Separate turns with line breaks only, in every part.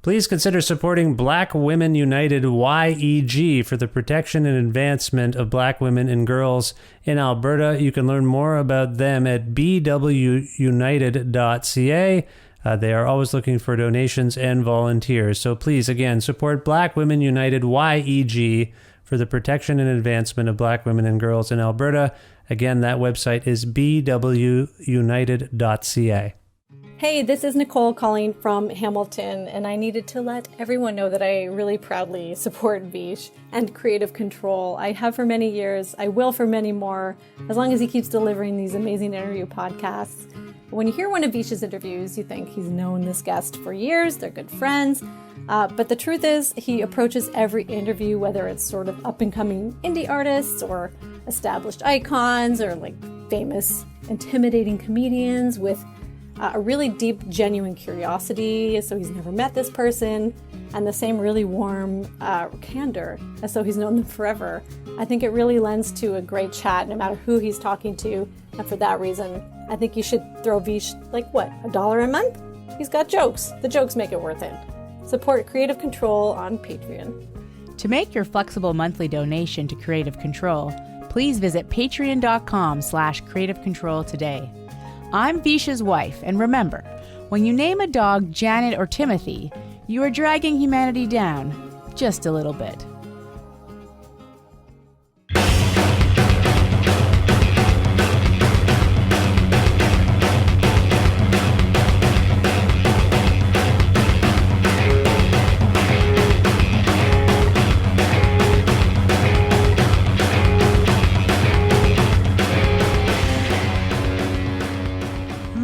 Please consider supporting Black Women United YEG for the protection and advancement of Black women and girls in Alberta. You can learn more about them at bwunited.ca. They are always looking for donations and volunteers. So please, again, support Black Women United YEG for the protection and advancement of Black women and girls in Alberta. Again, that website is bwunited.ca.
Hey, this is Nicole calling from Hamilton, and I needed to let everyone know that I really proudly support Vish and Creative Control. I have for many years, I will for many more, as long as he keeps delivering these amazing interview podcasts. When you hear one of Vish's interviews, you think he's known this guest for years, they're good friends. But the truth is, he approaches every interview, whether it's sort of up-and-coming indie artists or established icons or like famous, intimidating comedians with a really deep, genuine curiosity, as though he's never met this person, and the same really warm candor, as though he's known them forever. I think it really lends to a great chat, no matter who he's talking to, and for that reason, I think you should throw Vish, $1 a month? He's got jokes. The jokes make it worth it. Support Creative Control on Patreon.
To make your flexible monthly donation to Creative Control, please visit patreon.com/Creative Control today. I'm Vish's wife, and remember, when you name a dog Janet or Timothy, you are dragging humanity down just a little bit.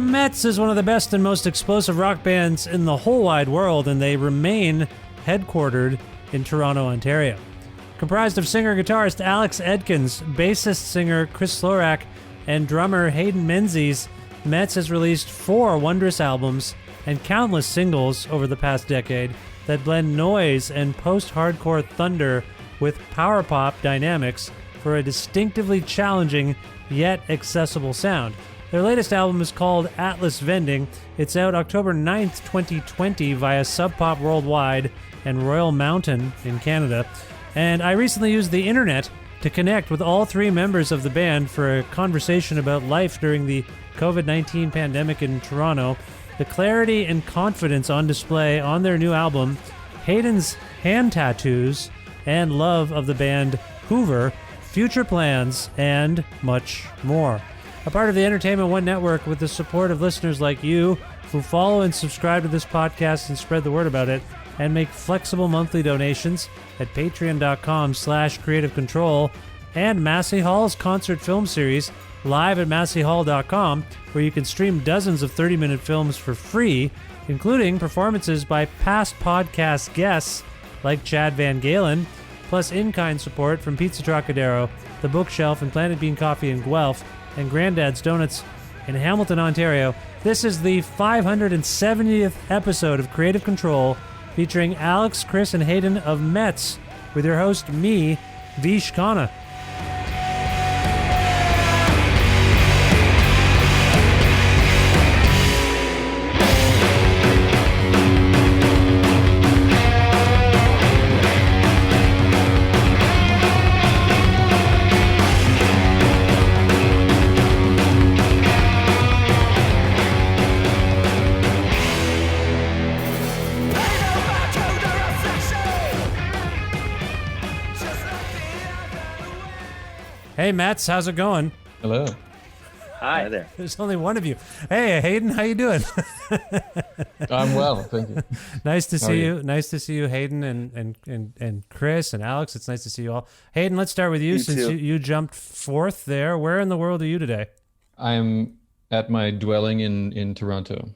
METZ is one of the best and most explosive rock bands in the whole wide world, and they remain headquartered in Toronto, Ontario. Comprised of singer-guitarist Alex Edkins, bassist-singer Chris Slorak, and drummer Hayden Menzies, METZ has released 4 wondrous albums and countless singles over the past decade that blend noise and post-hardcore thunder with power pop dynamics for a distinctively challenging yet accessible sound. Their latest album is called Atlas Vending. It's out October 9th, 2020 via Sub Pop Worldwide and Royal Mountain in Canada. And I recently used the internet to connect with all 3 members of the band for a conversation about life during the COVID-19 pandemic in Toronto, the clarity and confidence on display on their new album, Hayden's hand tattoos, and love of the band Hoover, future plans, and much more. A part of the Entertainment One Network with the support of listeners like you who follow and subscribe to this podcast and spread the word about it and make flexible monthly donations at patreon.com/Creative Control, and Massey Hall's concert film series live at masseyhall.com, where you can stream dozens of 30-minute films for free, including performances by past podcast guests like Chad Van Galen, plus in-kind support from Pizza Trocadero, The Bookshelf, and Planet Bean Coffee in Guelph, and Granddad's Donuts in Hamilton, Ontario. This is the 570th episode of Creative Control, featuring Alex, Chris, and Hayden of METZ, with your host, me, Vish Khanna. Hey, METZ, how's it going?
Hello.
Hi there.
There's only one of you. Hey, Hayden, how you doing?
I'm well, thank you.
Nice to see you. Nice to see you, Hayden and Chris and Alex. It's nice to see you all. Hayden, let's start with you since you jumped 4th there. Where in the world are you today?
I'm at my dwelling in Toronto.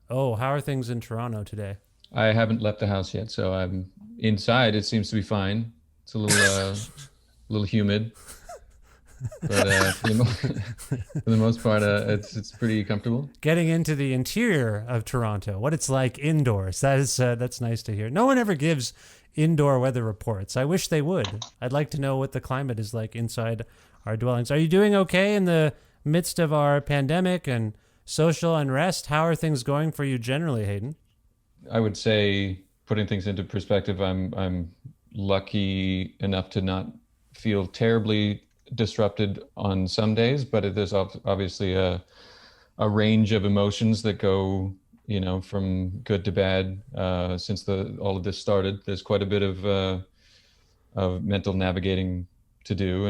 Oh, how are things in Toronto today?
I haven't left the house yet, so I'm inside. It seems to be fine. It's a little humid. But for the most part, it's pretty comfortable.
Getting into the interior of Toronto, what it's like indoors, that's nice to hear. No one ever gives indoor weather reports. I wish they would. I'd like to know what the climate is like inside our dwellings. Are you doing okay in the midst of our pandemic and social unrest? How are things going for you generally, Hayden?
I would say putting things into perspective, I'm lucky enough to not feel terribly disrupted on some days, but there's obviously a range of emotions that go, from good to bad. Since all of this started, there's quite a bit of mental navigating to do,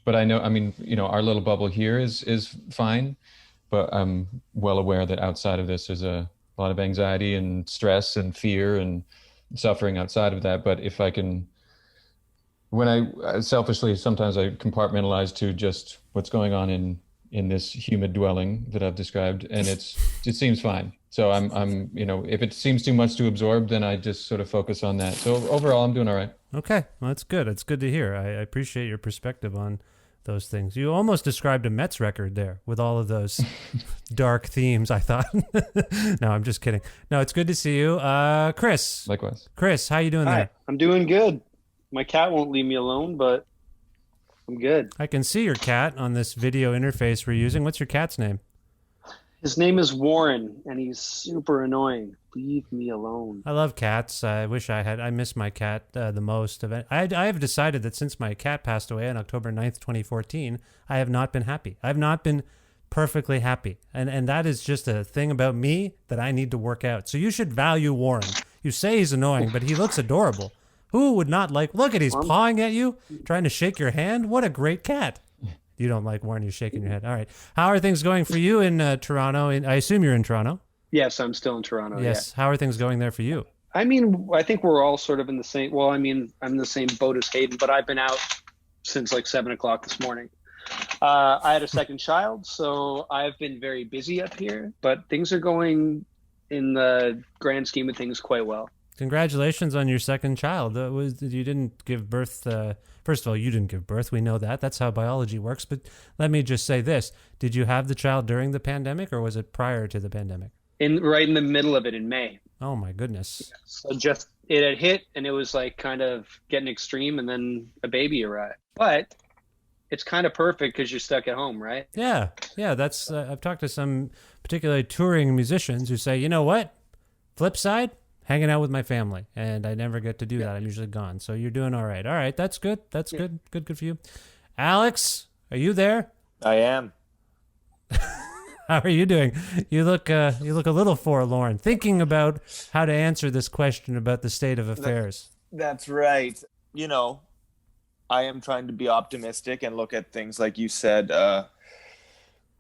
but I know, our little bubble here is fine, but I'm well aware that outside of this, there's a lot of anxiety and stress and fear and suffering outside of that. But if I can, when I selfishly, sometimes I compartmentalize to just what's going on in this humid dwelling that I've described, and it seems fine. So I'm if it seems too much to absorb, then I just sort of focus on that. So overall, I'm doing all right.
Okay, well, that's good. It's good to hear. I appreciate your perspective on those things. You almost described a METZ record there with all of those dark themes, I thought. No, I'm just kidding. No, it's good to see you. Chris.
Likewise.
Chris, how you doing
Hi,
there?
I'm doing good. My cat won't leave me alone, but I'm good.
I can see your cat on this video interface we're using. What's your cat's name?
His name is Warren, and he's super annoying. Leave me alone.
I love cats. I wish I miss my cat the most. I have decided that since my cat passed away on October 9th, 2014, I have not been happy. I have not been perfectly happy. And that is just a thing about me that I need to work out. So you should value Warren. You say he's annoying, but he looks adorable. Who would not look at, he's pawing at you, trying to shake your hand. What a great cat. You don't like Warren, you're shaking your head. All right. How are things going for you in Toronto? I assume you're in Toronto.
Yes, I'm still in Toronto.
Yes.
Yeah.
How are things going there for you?
I mean, I think we're all sort of in the same, well, I'm in the same boat as Hayden, but I've been out since like 7 o'clock this morning. I had a second child, so I've been very busy up here, but things are going in the grand scheme of things quite well.
Congratulations on your second child. You didn't give birth. First of all, you didn't give birth. We know that. That's how biology works. But let me just say this. Did you have the child during the pandemic, or was it prior to the pandemic?
Right in the middle of it in May.
Oh, my goodness.
So it had hit, and it was like kind of getting extreme, and then a baby arrived. But it's kind of perfect because you're stuck at home, right?
Yeah. That's. I've talked to some particularly touring musicians who say, you know what? Flip side, hanging out with my family, and I never get to do that. I'm usually gone. So you're doing all right. All right, that's good. That's good. Good for you. Alex, are you there?
I am.
How are you doing? You look a little forlorn, thinking about how to answer this question about the state of affairs.
That's right. I am trying to be optimistic and look at things like you said.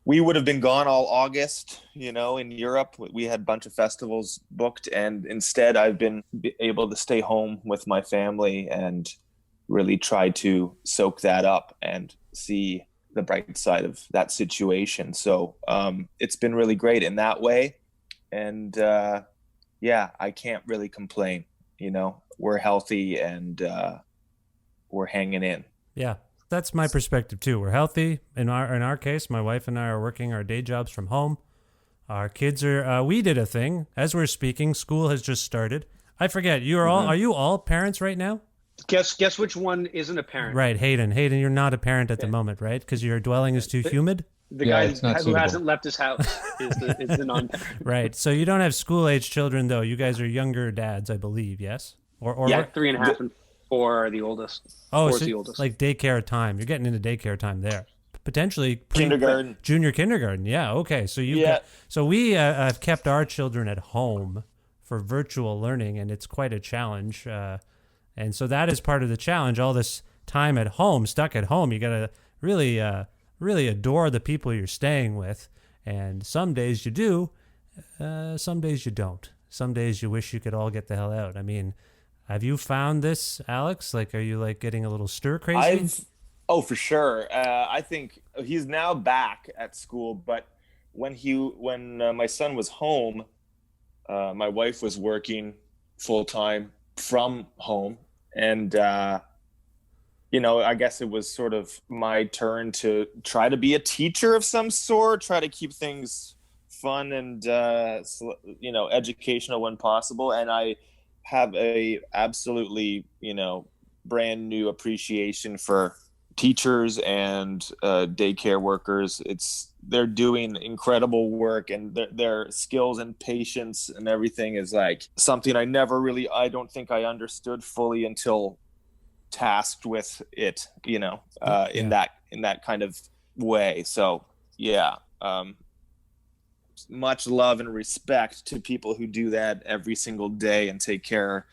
We would have been gone all August, in Europe. We had a bunch of festivals booked, and instead I've been able to stay home with my family and really try to soak that up and see the bright side of that situation. So it's been really great in that way. And I can't really complain. We're healthy and we're hanging in.
Yeah. That's my perspective too. We're healthy. In our case, my wife and I are working our day jobs from home. Our kids are. We did a thing as we're speaking. School has just started. I forget. You are all. Are you all parents right now?
Guess which one isn't a parent?
Right, Hayden. Hayden, you're not a parent at the moment, right? Because your dwelling is too humid.
The guy who hasn't left his house is the non-parent.
Right. So you don't have school-age children, though. You guys are younger dads, I believe. Yes. Or
3.5 and 4 are the oldest.
Oh,
Four's
so
the oldest.
like daycare time. You're getting into daycare time there. Potentially
Kindergarten.
Junior kindergarten. Yeah. Okay. So we have kept our children at home for virtual learning, and it's quite a challenge. And so that is part of the challenge. All this time at home, stuck at home, you got to really adore the people you're staying with. And some days you do, some days you don't. Some days you wish you could all get the hell out. I mean, have you found this, Alex? Like, are you getting a little stir crazy?
For sure. I think he's now back at school, but when my son was home, my wife was working full time from home, and I guess it was sort of my turn to try to be a teacher of some sort, try to keep things fun and educational when possible. And I have a absolutely brand new appreciation for teachers and daycare workers. They're doing incredible work, and their skills and patience and everything is like something I don't think I understood fully until tasked with it, in that kind of way. So yeah, much love and respect to people who do that every single day and take care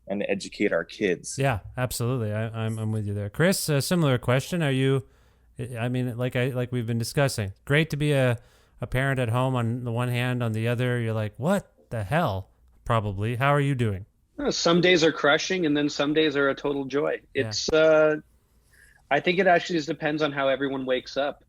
and educate our kids.
Yeah, absolutely. I'm with you there. Chris, a similar question. Are you, I mean, like we've been discussing, great to be a parent at home on the one hand, on the other, you're like, what the hell? Probably. How are you doing?
Some days are crushing, and then some days are a total joy.
Yeah.
It's, I think it actually just depends on how everyone wakes up.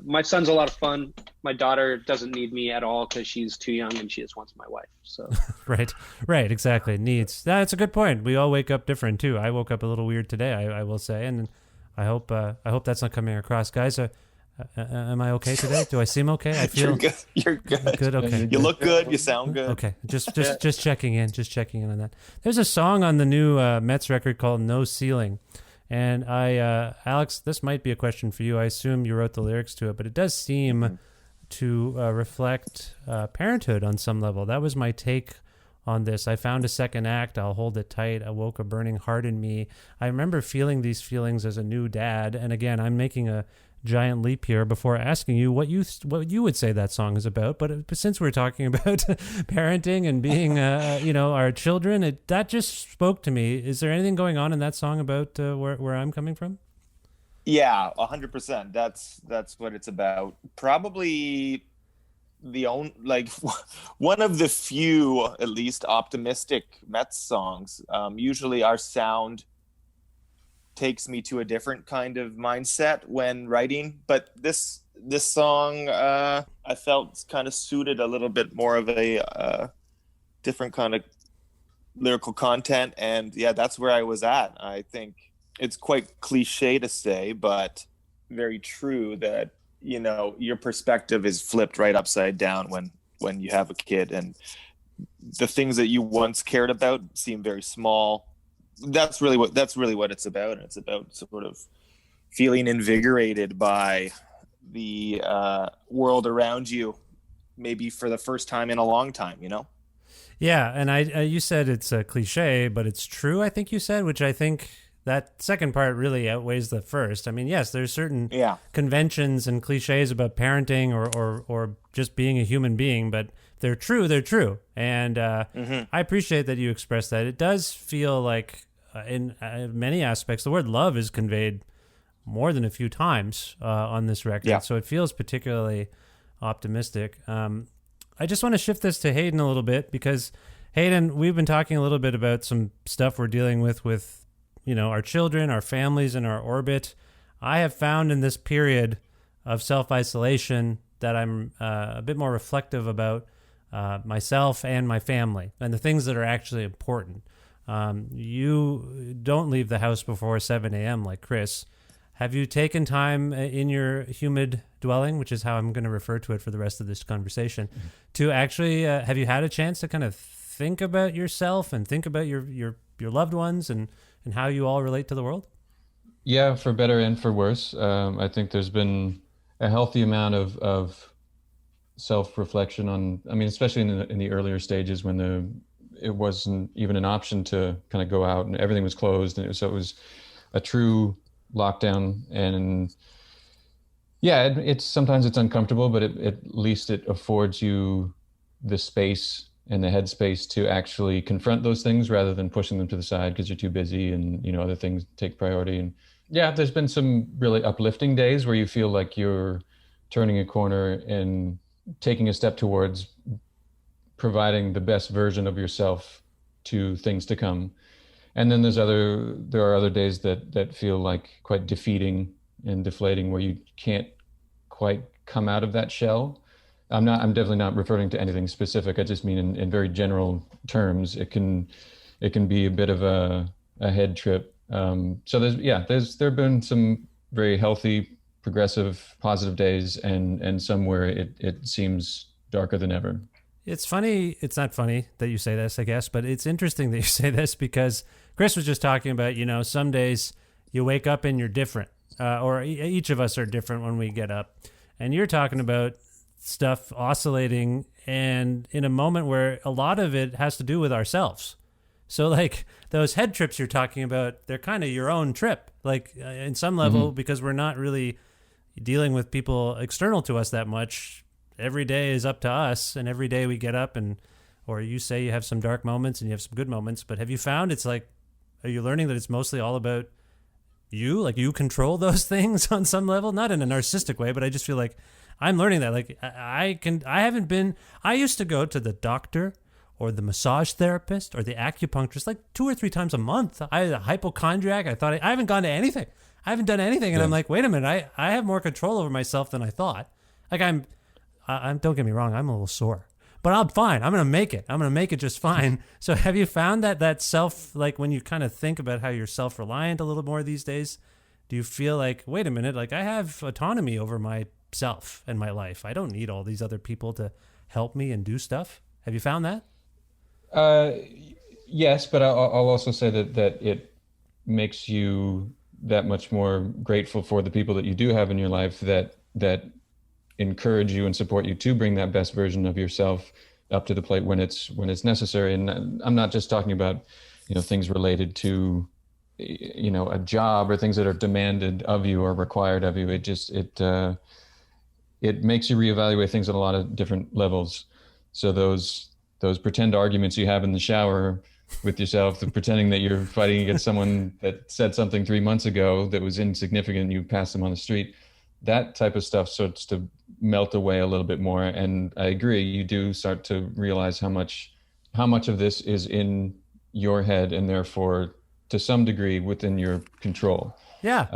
My son's a lot of fun. My daughter doesn't need me at all because she's too young and she just wants my wife. So
right, exactly. Needs. That's a good point. We all wake up different too. I woke up a little weird today, I will say, and I hope that's not coming across, guys. Am I okay today? Do I seem okay? I feel
You're good.
Good. Okay.
You look good. You sound good.
Okay. Just checking in. Just checking in on that. There's a song on the new METZ record called "No Ceiling." And Alex, this might be a question for you. I assume you wrote the lyrics to it, but it does seem to reflect parenthood on some level. That was my take on this. I found a second act. I'll hold it tight. Awoke a burning heart in me. I remember feeling these feelings as a new dad. And again, I'm making a giant leap here before asking you what you would say that song is about. But since we're talking about parenting and being, our children, that just spoke to me. Is there anything going on in that song about where I'm coming from?
Yeah, 100%. That's what it's about. Probably one of the few, at least, optimistic METZ songs. Usually our sound takes me to a different kind of mindset when writing, but this song I felt kind of suited a little bit more of a different kind of lyrical content, and yeah, that's where I was at. I think it's quite cliche to say, but very true that your perspective is flipped right upside down when you have a kid, and the things that you once cared about seem very small. That's really what it's about. It's about sort of feeling invigorated by the world around you, maybe for the first time in a long time,
Yeah, and you said it's a cliche, but it's true, I think you said, which I think that second part really outweighs the first. I mean, yes, there's certain conventions and cliches about parenting or just being a human being, but they're true. And I appreciate that you expressed that. It does feel like in many aspects, the word love is conveyed more than a few times on this record. Yeah. So it feels particularly optimistic. I just want to shift this to Hayden a little bit because Hayden, we've been talking a little bit about some stuff we're dealing with our children, our families, and our orbit. I have found in this period of self-isolation that I'm a bit more reflective about myself and my family and the things that are actually important. You don't leave the house before 7 a.m. like Chris. Have you taken time in your humid dwelling, which is how I'm going to refer to it for the rest of this conversation, to actually, have you had a chance to kind of think about yourself and think about your loved ones and how you all relate to the world?
Yeah, for better and for worse. I think there's been a healthy amount of self-reflection on, especially in the earlier stages when it wasn't even an option to kind of go out and everything was closed. And so it was a true lockdown. And yeah, sometimes it's uncomfortable, but at least it affords you the space and the headspace to actually confront those things rather than pushing them to the side because you're too busy and other things take priority. And yeah, there's been some really uplifting days where you feel like you're turning a corner and taking a step towards providing the best version of yourself to things to come. And then there are other days that feel like quite defeating and deflating where you can't quite come out of that shell. I'm definitely not referring to anything specific. I just mean in very general terms, it can be a bit of a head trip. So there have been some very healthy, progressive, positive days and some where it seems darker than ever.
It's funny. It's not funny that you say this, I guess, but it's interesting that you say this because Chris was just talking about, some days you wake up and you're different, or each of us are different when we get up. And you're talking about stuff oscillating and in a moment where a lot of it has to do with ourselves. So like those head trips you're talking about, they're kind of your own trip, like in some level, because we're not really dealing with people external to us that much. Every day is up to us, and every day we get up and, or you say you have some dark moments and you have some good moments, but have you found it's like, are you learning that it's mostly all about you? Like you control those things on some level, not in a narcissistic way, but I just feel like I'm learning that. Like I used to go to the doctor or the massage therapist or the acupuncturist like 2 or 3 times a month. I had a hypochondriac. I thought I haven't gone to anything. I haven't done anything. And I'm like, wait a minute, I have more control over myself than I thought. Like I'm don't get me wrong, I'm a little sore, but I'm fine. I'm going to make it. I'm going to make it just fine. So have you found that self, like when you kind of think about how you're self-reliant a little more these days, do you feel like, wait a minute, like I have autonomy over myself and my life. I don't need all these other people to help me and do stuff. Have you found that?
Yes, but I'll also say that it makes you that much more grateful for the people that you do have in your life that encourage you and support you to bring that best version of yourself up to the plate when it's necessary. And I'm not just talking about, things related to, a job or things that are demanded of you or required of you. It makes you reevaluate things at a lot of different levels. So those pretend arguments you have in the shower with yourself, the pretending that you're fighting against someone that said something 3 months ago that was insignificant, you pass them on the street, that type of stuff starts to melt away a little bit more. And I agree, you do start to realize how much of this is in your head and therefore to some degree within your control.
Yeah.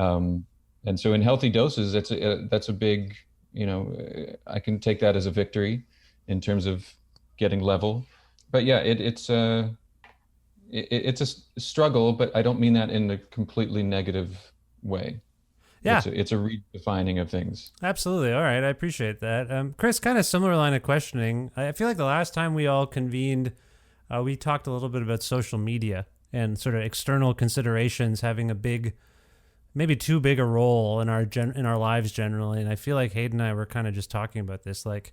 And so in healthy doses, that's a big, I can take that as a victory in terms of getting level. But yeah, it's a struggle, but I don't mean that in a completely negative way.
Yeah.
It's a redefining of things.
Absolutely. All right. I appreciate that. Chris, kind of similar line of questioning. I feel like the last time we all convened, we talked a little bit about social media and sort of external considerations having maybe too big a role in our lives generally. And I feel like Hayden and I were kind of just talking about this, like,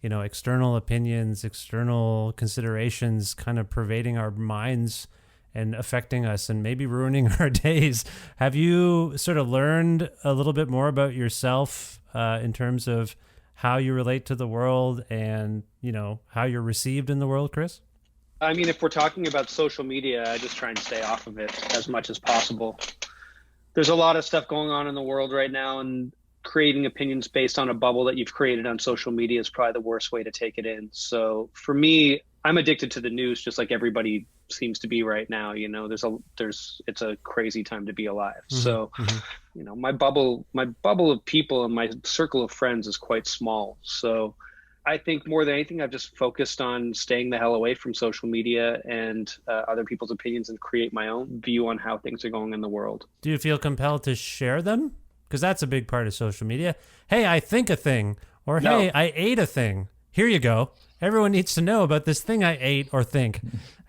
external opinions, external considerations kind of pervading our minds and affecting us and maybe ruining our days. Have you sort of learned a little bit more about yourself in terms of how you relate to the world and, how you're received in the world, Chris?
I mean, if we're talking about social media, I just try and stay off of it as much as possible. There's a lot of stuff going on in the world right now, and creating opinions based on a bubble that you've created on social media is probably the worst way to take it in. So for me, I'm addicted to the news, just like everybody seems to be right now. It's a crazy time to be alive. Mm-hmm. So, my bubble of people and my circle of friends is quite small. So I think more than anything, I've just focused on staying the hell away from social media and other people's opinions and create my own view on how things are going in the world.
Do you feel compelled to share them? Because that's a big part of social media. Hey, I think a thing, or
No.
Hey, I ate a thing. Here you go. Everyone needs to know about this thing I ate or think.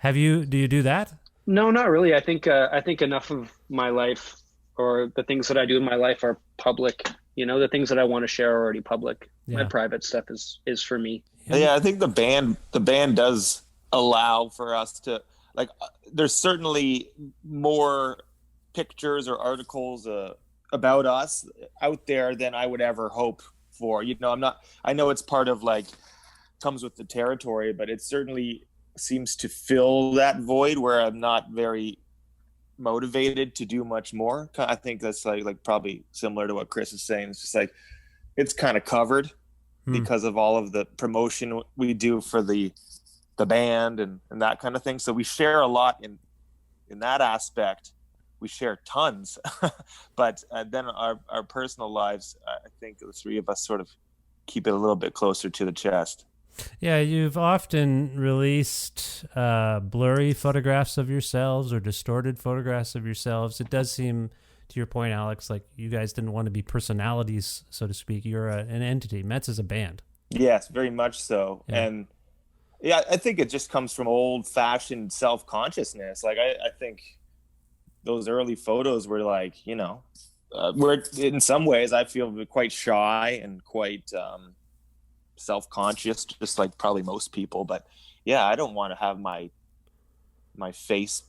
Do you do that?
No, not really. I think enough of my life or the things that I do in my life are public. The things that I want to share are already public.
Yeah.
My private stuff is for me.
Yeah, I think the band does allow for us to, like, there's certainly more pictures or articles about us out there than I would ever hope for. I know it's part of, like, comes with the territory, but it certainly seems to fill that void where I'm not very motivated to do much more. I think that's like probably similar to what Chris is saying. It's just like, it's kind of covered because of all of the promotion we do for the band and that kind of thing. So we share a lot in that aspect. We share tons, but then our personal lives, I think the three of us sort of keep it a little bit closer to the chest.
Yeah, you've often released blurry photographs of yourselves or distorted photographs of yourselves. It does seem, to your point, Alex, like you guys didn't want to be personalities, so to speak. You're an entity. METZ is a band.
Yes, very much so.
Yeah.
And yeah, I think it just comes from old-fashioned self-consciousness. Like I think those early photos were like, where in some ways I feel quite shy and quite self-conscious, just like probably most people. But yeah, I don't want to have my face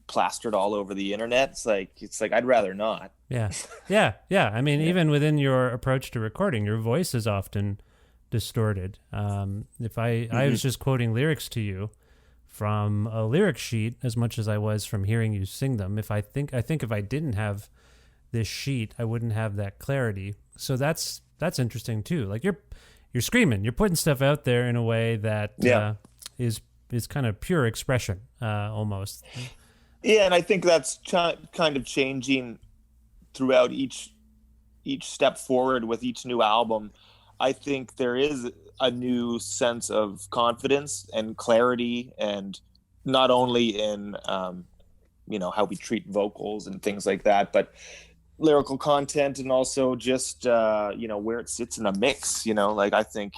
plastered all over the internet. It's like I'd rather not.
Yeah. I mean, even within your approach to recording, your voice is often distorted. If I was just quoting lyrics to you from a lyric sheet as much as I was from hearing you sing them. I think if I didn't have this sheet, I wouldn't have that clarity. So that's interesting too. Like you're screaming, you're putting stuff out there in a way that is kind of pure expression, almost.
Yeah, and I think that's kind of changing throughout each step forward with each new album. I think there is a new sense of confidence and clarity, and not only in how we treat vocals and things like that, but lyrical content, and also just where it sits in a mix. Like I think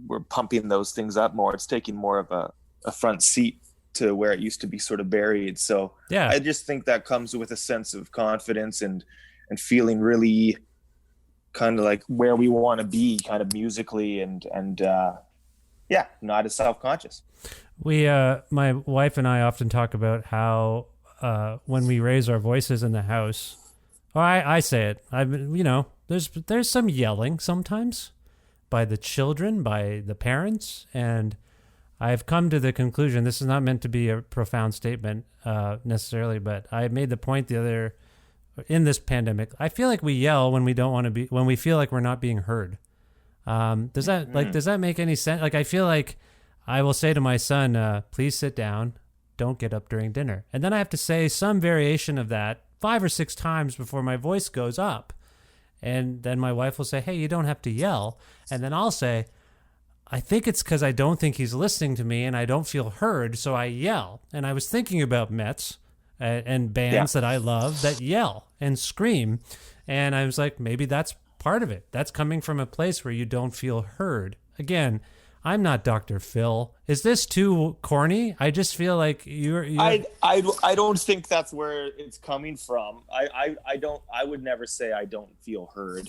we're pumping those things up more. It's taking more of a front seat to where it used to be sort of buried. So yeah, I just think that comes with a sense of confidence and feeling really kind of like where we want to be kind of musically and not as self-conscious.
We, my wife and I often talk about how when we raise our voices in the house, I say it, there's some yelling sometimes by the children, by the parents, and I've come to the conclusion, this is not meant to be a profound statement necessarily, but I made the point in this pandemic, I feel like we yell when we don't want to be, when we feel like we're not being heard. Does that make any sense? Like, I feel like I will say to my son, please sit down, don't get up during dinner. And then I have to say some variation of that 5 or 6 times before my voice goes up. And then my wife will say, hey, you don't have to yell. And then I'll say, I think it's because I don't think he's listening to me and I don't feel heard, so I yell. And I was thinking about METZ and bands that I love that yell and scream. And I was like, maybe that's part of it. That's coming from a place where you don't feel heard. Again, I'm not Dr. Phil. Is this too corny? I just feel like you're...
I don't think that's where it's coming from. I would never say I don't feel heard.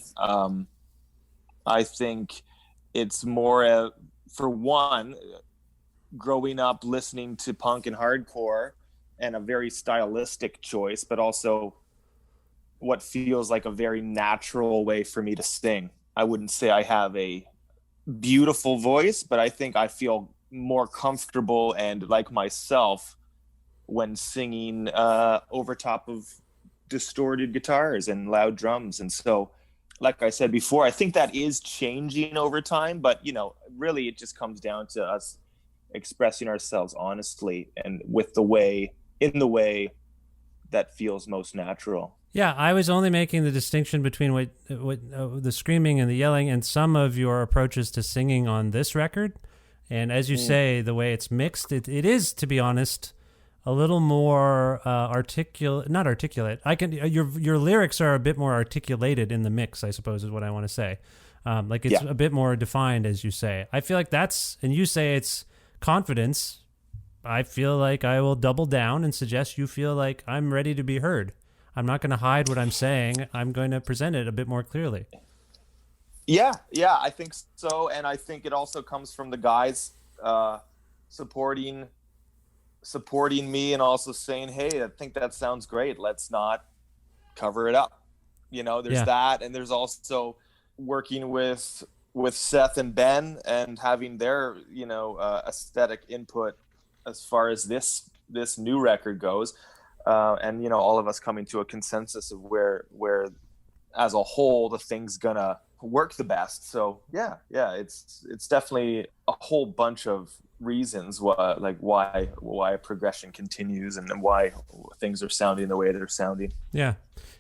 I think it's more for one, growing up listening to punk and hardcore, and a very stylistic choice, but also what feels like a very natural way for me to sing. I wouldn't say I have a beautiful voice, but I think I feel more comfortable and like myself when singing over top of distorted guitars and loud drums. And so, like I said before, I think that is changing over time, but really it just comes down to us expressing ourselves honestly and in the way that feels most natural.
Yeah, I was only making the distinction between what the screaming and the yelling and some of your approaches to singing on this record. And as you say, the way it's mixed, it is, to be honest, a little more not articulate. Your lyrics are a bit more articulated in the mix, I suppose is what I want to say. It's a bit more defined, as you say. I feel like and you say it's confidence. I feel like I will double down and suggest you feel like I'm ready to be heard. I'm not going to hide what I'm saying. I'm going to present it a bit more clearly.
Yeah, I think so. And I think it also comes from the guys supporting me and also saying, hey, I think that sounds great. Let's not cover it up. There's that. And there's also working with Seth and Ben and having their, aesthetic input as far as this new record goes. And all of us coming to a consensus of where as a whole the thing's gonna work the best. So yeah, it's definitely a whole bunch of reasons why a progression continues and why things are sounding the way they're sounding.
Yeah.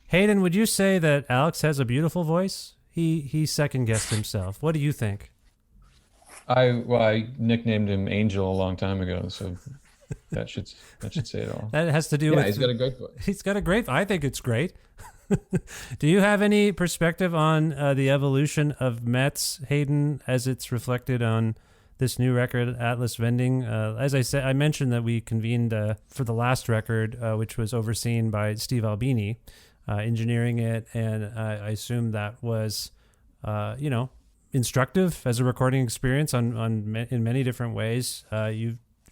Hayden, would you say that Alex has a beautiful voice? He second guessed himself. What do you think?
I nicknamed him Angel a long time ago, so that should say it all.
That has to do with...
he's got a great voice.
He's got a great... I think it's great. Do you have any perspective on the evolution of METZ, Hayden, as it's reflected on this new record, Atlas Vending. As I said, I mentioned that we convened for the last record, which was overseen by Steve Albini, engineering it, and I assume that was, instructive as a recording experience in many different ways.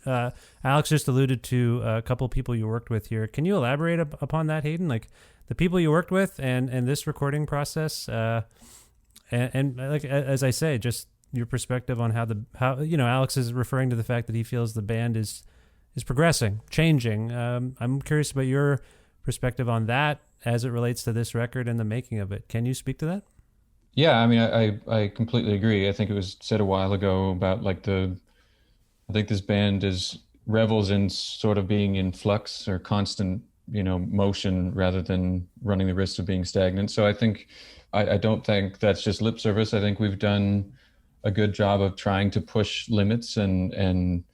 Alex just alluded to a couple people you worked with here. Can you elaborate upon that, Hayden? Like the people you worked with and this recording process, and like as I say, just your perspective on how Alex is referring to the fact that he feels the band is progressing, changing. I'm curious about your perspective on that as it relates to this record and the making of it. Can you speak to that?
Yeah, I mean, I completely agree. I think it was said a while ago about like I think this band revels in sort of being in flux or constant, motion rather than running the risk of being stagnant. So I think, I don't think that's just lip service. I think we've done a good job of trying to push limits and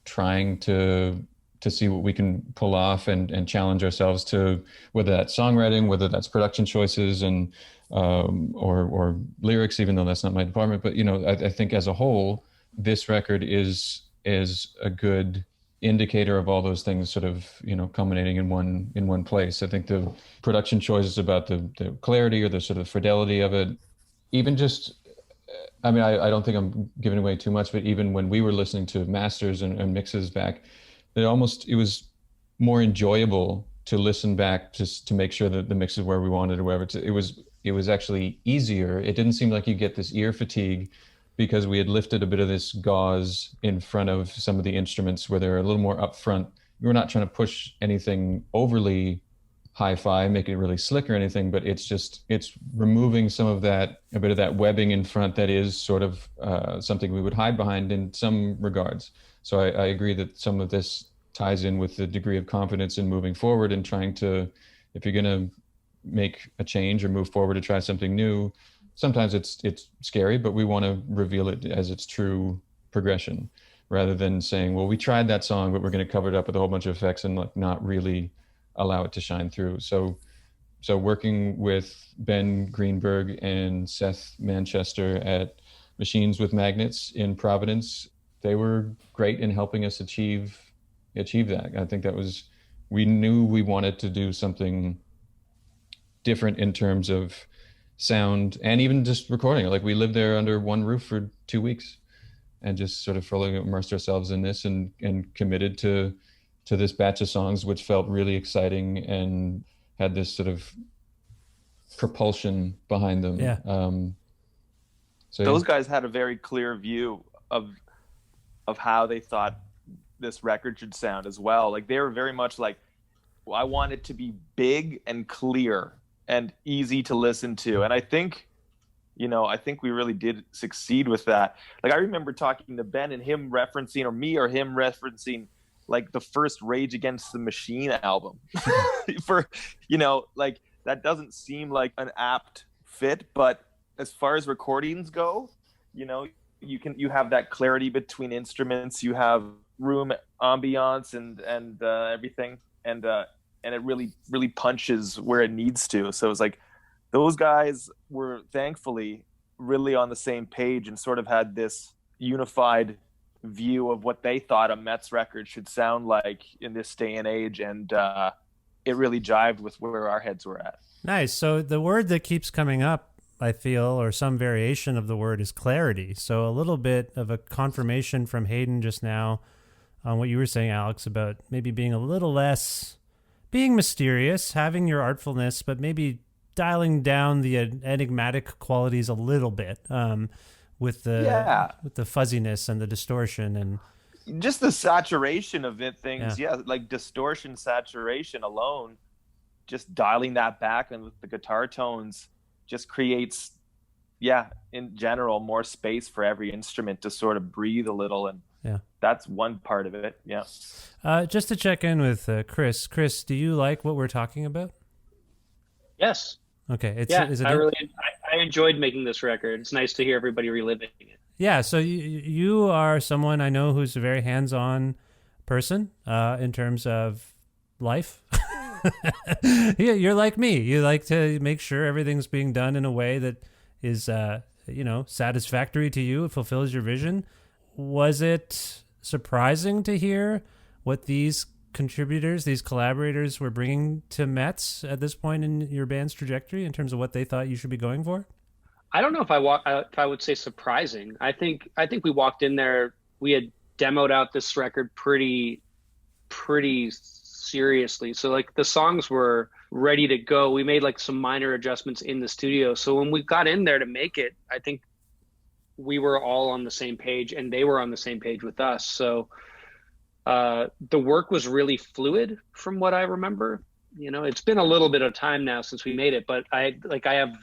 trying to see what we can pull off and challenge ourselves to, whether that's songwriting, whether that's production choices and or lyrics, even though that's not my department. But I think as a whole, this record is a good indicator of all those things sort of culminating in one place. I think the production choices about the clarity or the sort of fidelity of it, even just, I mean, I don't think I'm giving away too much, but even when we were listening to masters and mixes back, it was more enjoyable to listen back just to make sure that the mix is where we wanted or wherever. It was actually easier. It didn't seem like you get this ear fatigue because we had lifted a bit of this gauze in front of some of the instruments where they're a little more upfront. We were not trying to push anything overly hi-fi, make it really slick or anything, but it's removing a bit of that webbing in front that is sort of something we would hide behind in some regards. So I agree that some of this ties in with the degree of confidence in moving forward and trying to, if you're going to make a change or move forward to try something new, sometimes it's scary, but we want to reveal it as its true progression rather than saying, well, we tried that song, but we're going to cover it up with a whole bunch of effects and like not really allow it to shine through. So working with Ben Greenberg and Seth Manchester at Machines with Magnets in Providence, they were great in helping us achieve that. I think we knew we wanted to do something different in terms of sound and even just recording. Like we lived there under one roof for 2 weeks and just sort of fully immersed ourselves in this and committed to this batch of songs, which felt really exciting and had this sort of propulsion behind them.
Yeah.
So
those guys had a very clear view of how they thought this record should sound as well. Like they were very much like, well, I want it to be big and clear and easy to listen to. And I think we really did succeed with that. Like I remember talking to Ben and him referencing like the first Rage Against the Machine album for, like that doesn't seem like an apt fit, but as far as recordings go, you have that clarity between instruments, you have room ambiance and everything. And it really, really punches where it needs to. So it's like those guys were thankfully really on the same page and sort of had this unified view of what they thought a METZ record should sound like in this day and age. And it really jived with where our heads were at.
Nice. So the word that keeps coming up, I feel, or some variation of the word is clarity. So a little bit of a confirmation from Hayden just now on what you were saying, Alex, about maybe being a little less, being mysterious, having your artfulness, but maybe dialing down the enigmatic qualities a little bit with the fuzziness and the distortion and
just the saturation of it. Like distortion, saturation alone, just dialing that back and with the guitar tones just creates, in general, more space for every instrument to sort of breathe a little. And that's one part of it. Yeah.
Just to check in with Chris. Chris, do you like what we're talking about?
Yes.
Okay.
I enjoyed making this record. It's nice to hear everybody reliving it. Yeah.
So you are someone I know who's a very hands-on person in terms of life. Yeah, you're like me. You like to make sure everything's being done in a way that is, satisfactory to you. It fulfills your vision. was it surprising to hear what these contributors, these collaborators were bringing to METZ at this point in your band's trajectory in terms of what they thought you should be going for?
I don't know if I would say surprising. I think we walked in there, we had demoed out this record pretty seriously. So like the songs were ready to go. We made like some minor adjustments in the studio. So when we got in there to make it, I think we were all on the same page and they were on the same page with us. So the work was really fluid from what I remember. You know, it's been a little bit of time now since we made it, but I have,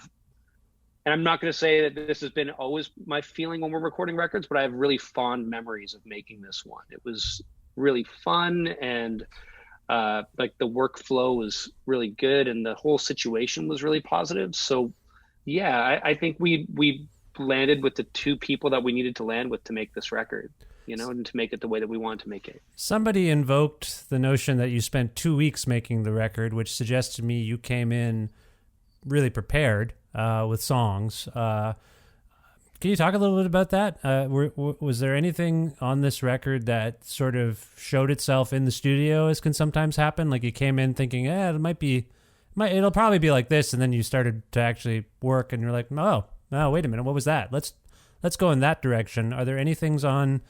and I'm not going to say that this has been always my feeling when we're recording records, but I have really fond memories of making this one. It was really fun, and like the workflow was really good, and the whole situation was really positive. So yeah, I think we landed with the two people that we needed to land with to make this record, you know, and to make it the way that we wanted to make it. Somebody
invoked the notion that you spent 2 weeks making the record, which suggests to me you came in really prepared with songs. Can you talk a little bit about that? Was there anything on this record that sort of showed itself in the studio, as can sometimes happen? Like you came in thinking, it'll probably be like this, and then you started to actually work, and you're like, oh, wait a minute, what was that? Let's go in that direction. Are there any things on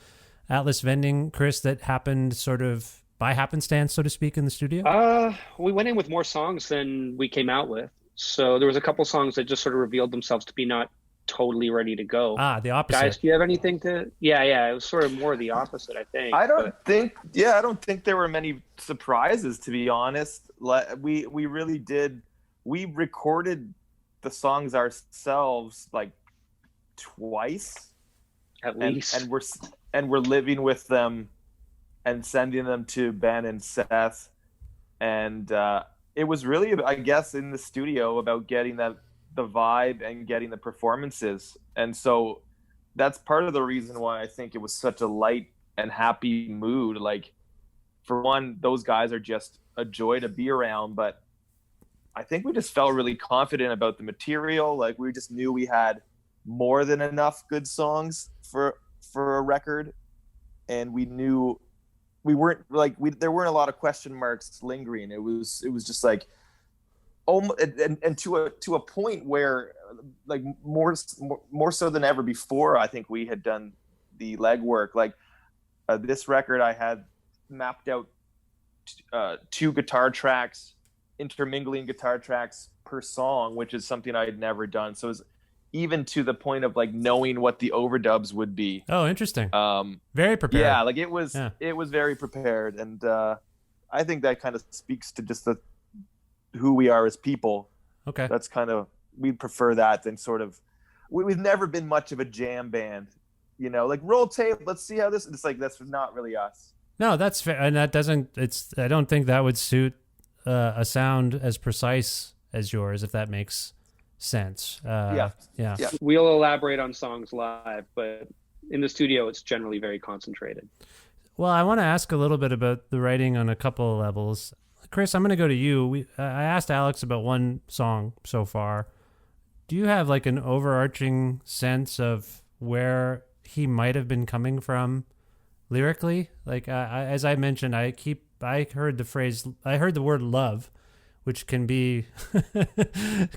Atlas Vending, Chris, that happened sort of by happenstance, so to speak, in the studio?
We went in with more songs than we came out with. So there was a couple songs that just sort of revealed themselves to be not totally ready to go.
The opposite.
Guys, do you have anything to? Yeah, it was sort of more the opposite, I think.
I don't think there were many surprises, to be honest. We really did. We recorded the songs ourselves like twice,
at least,
and we're living with them and sending them to Ben and Seth, and it was really, I guess, in the studio about getting the vibe and getting the performances. And so that's part of the reason why I think it was such a light and happy mood. Like, for one, those guys are just a joy to be around, but I think we just felt really confident about the material. Like, we just knew we had more than enough good songs for a record, and we knew we weren't like there weren't a lot of question marks lingering. It was just like, and to a point where, like, more so than ever before, I think we had done the legwork. Like this record, I had mapped out 2 guitar tracks, intermingling guitar tracks per song, which is something I had never done. So it was even to the point of like knowing what the overdubs would be.
Oh, interesting. Very prepared.
Yeah, like it was very prepared, and I think that kind of speaks to just who we are as people.
Okay,
that's kind of, we prefer that than sort of. We've never been much of a jam band, you know. Like, roll tape, let's see how this. It's like, that's not really us.
No, that's fair, and that doesn't. I don't think that would suit a sound as precise as yours, if that makes sense. Yeah.
We'll elaborate on songs live, but in the studio it's generally very concentrated.
Well, I want to ask a little bit about the writing on a couple of levels. Chris, I'm going to go to you. I asked Alex about one song so far. Do you have like an overarching sense of where he might have been coming from lyrically? Like, as I mentioned, I heard the word love, which can be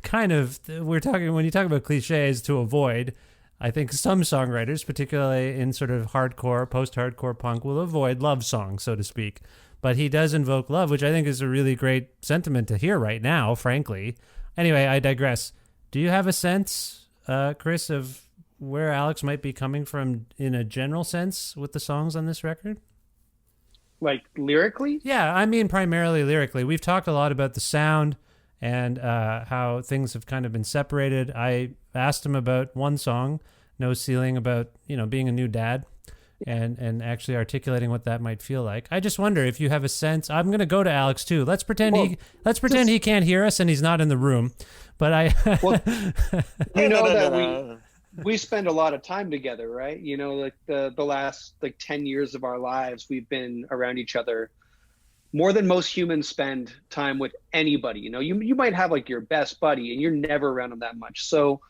kind of, when you talk about cliches to avoid, I think some songwriters, particularly in sort of hardcore, post-hardcore punk, will avoid love songs, so to speak. But he does invoke love, which I think is a really great sentiment to hear right now, frankly. Anyway, I digress. Do you have a sense, Chris, of where Alex might be coming from in a general sense with the songs on this record?
Like lyrically?
Yeah, I mean primarily lyrically. We've talked a lot about the sound and how things have kind of been separated. I asked him about one song, No Ceiling, about, being a new dad and actually articulating what that might feel like. I just wonder if you have a sense. I'm going to go to Alex too. Let's pretend he can't hear us and he's not in the room. But
we spend a lot of time together, right? Like the last 10 years of our lives, we've been around each other more than most humans spend time with anybody. You might have like your best buddy and you're never around them that much. So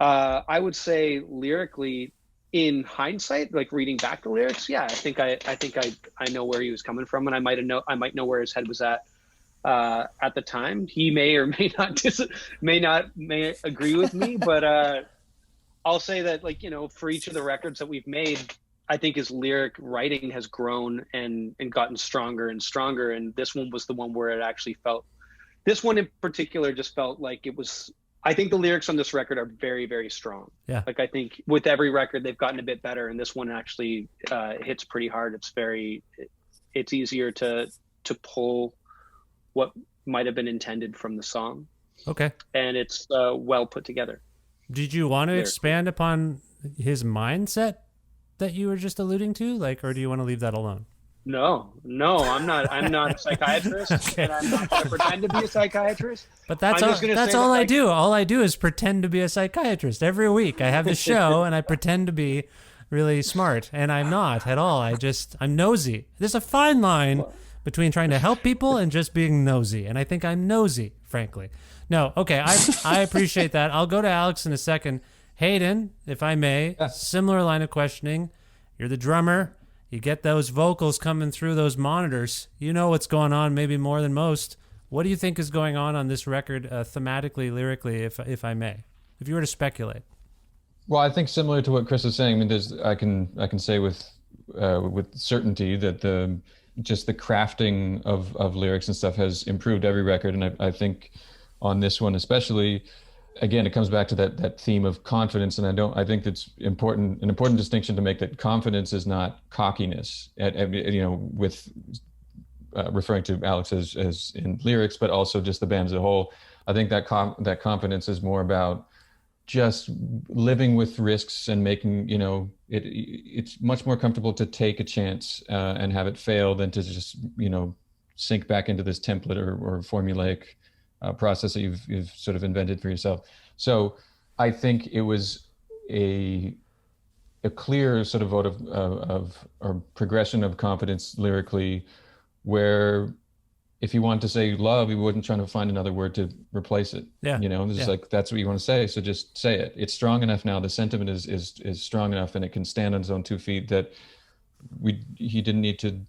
I would say lyrically, in hindsight, like reading back the lyrics, yeah, I think I know where he was coming from, and I might know where his head was at the time. He may or may not may agree with me, but I'll say that, like, you know, for each of the records that we've made, I think his lyric writing has grown and gotten stronger and stronger. And this one was the one where it actually felt, this one in particular just felt like it was, I think the lyrics on this record are very, very strong.
Yeah.
Like, I think with every record they've gotten a bit better, and this one actually hits pretty hard. It's easier to pull what might have been intended from the song.
Okay.
And it's well put together.
Did you want to expand upon his mindset that you were just alluding to, like, or do you want to leave that alone?
No, I'm not a psychiatrist, okay. And I'm not going to pretend to be a psychiatrist.
But that's all I do. All I do is pretend to be a psychiatrist. Every week I have the show and I pretend to be really smart, and I'm not at all. I'm nosy. There's a fine line between trying to help people and just being nosy, and I think I'm nosy, frankly. No, okay, I appreciate that. I'll go to Alex in a second. Hayden, if I may, similar line of questioning. You're the drummer. You get those vocals coming through those monitors. You know what's going on, maybe more than most. What do you think is going on this record, thematically, lyrically, if I may, if you were to speculate?
Well, I think similar to what Chris is saying. I mean, I can say with certainty that the crafting of lyrics and stuff has improved every record, and I think on this one especially, again, it comes back to that theme of confidence, and I think it's an important distinction to make, that confidence is not cockiness, with referring to Alex as in lyrics, but also just the band as a whole. I think that confidence is more about just living with risks and making, it's much more comfortable to take a chance and have it fail than to just, sink back into this template or formulaic process that you've sort of invented for yourself. So I think it was a clear sort of vote of or progression of confidence lyrically, where if you want to say love, you wouldn't try to find another word to replace it.
Yeah.
It's like, that's what you want to say, so just say it. It's strong enough now. The sentiment is strong enough, and it can stand on its own 2 feet, that he didn't need to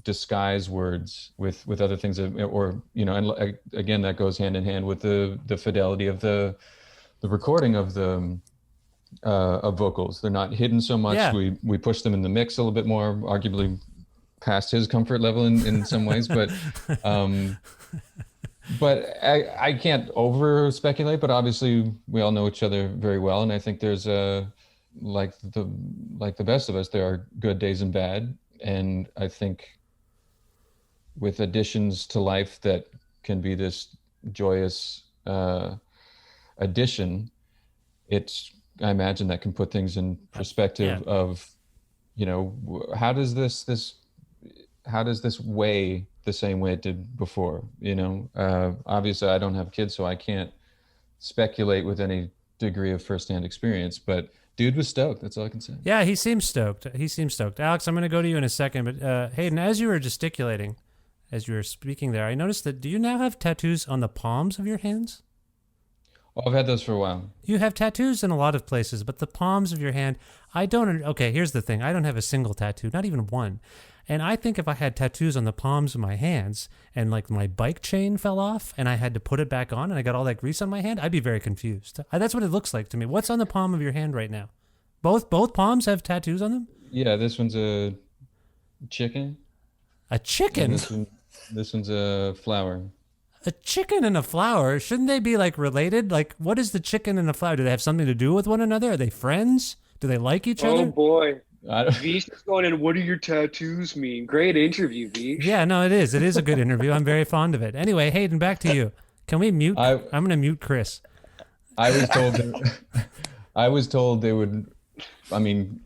disguise words with other things, or and again, that goes hand in hand with the fidelity of the recording of the of vocals. They're not hidden so much.
Yeah.
We push them in the mix a little bit more, arguably past his comfort level in some ways, but I can't over speculate. But obviously we all know each other very well, and I think there's like the best of us, there are good days and bad. And I think with additions to life that can be this joyous addition, I imagine that can put things in perspective of, how does this weigh the same way it did before? Obviously I don't have kids, so I can't speculate with any degree of firsthand experience, but dude was stoked. That's all I can say. Yeah,
he seems stoked. Alex, I'm going to go to you in a second, but Hayden, as you were gesticulating, as you were speaking there, I noticed that, do you now have tattoos on the palms of your hands?
Oh, I've had those for a while.
You have tattoos in a lot of places, but the palms of your hand, I don't. Okay, here's the thing. I don't have a single tattoo, not even one. And I think if I had tattoos on the palms of my hands and like my bike chain fell off and I had to put it back on and I got all that grease on my hand, I'd be very confused. That's what it looks like to me. What's on the palm of your hand right now? Both palms have tattoos on them?
Yeah, this one's a chicken.
A chicken?
This one's a flower.
A chicken and a flower? Shouldn't they be like related? Like, what is the chicken and the flower? Do they have something to do with one another? Are they friends? Do they like each other?
Oh boy. Vish is going in, what do your tattoos mean? Great interview, Vish.
Yeah, no, it is. It is a good interview. I'm very fond of it. Anyway, Hayden, back to you. Can we mute? I'm going to mute Chris.
I was told they would,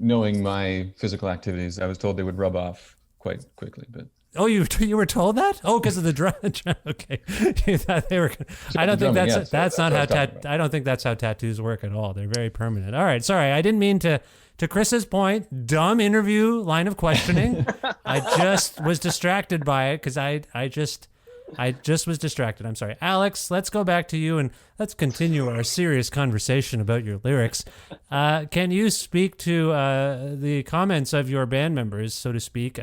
knowing my physical activities, I was told they would rub off quite quickly, but.
Oh, you were told that? Oh, because of the drum. Okay, you thought they were. I don't think that's not how I don't think that's how tattoos work at all. They're very permanent. All right, sorry, I didn't mean to. To Chris's point, dumb interview line of questioning. I just was distracted by it because I just I just was distracted. I'm sorry. Alex, let's go back to you and let's continue our serious conversation about your lyrics. Can you speak to the comments of your band members, so to speak?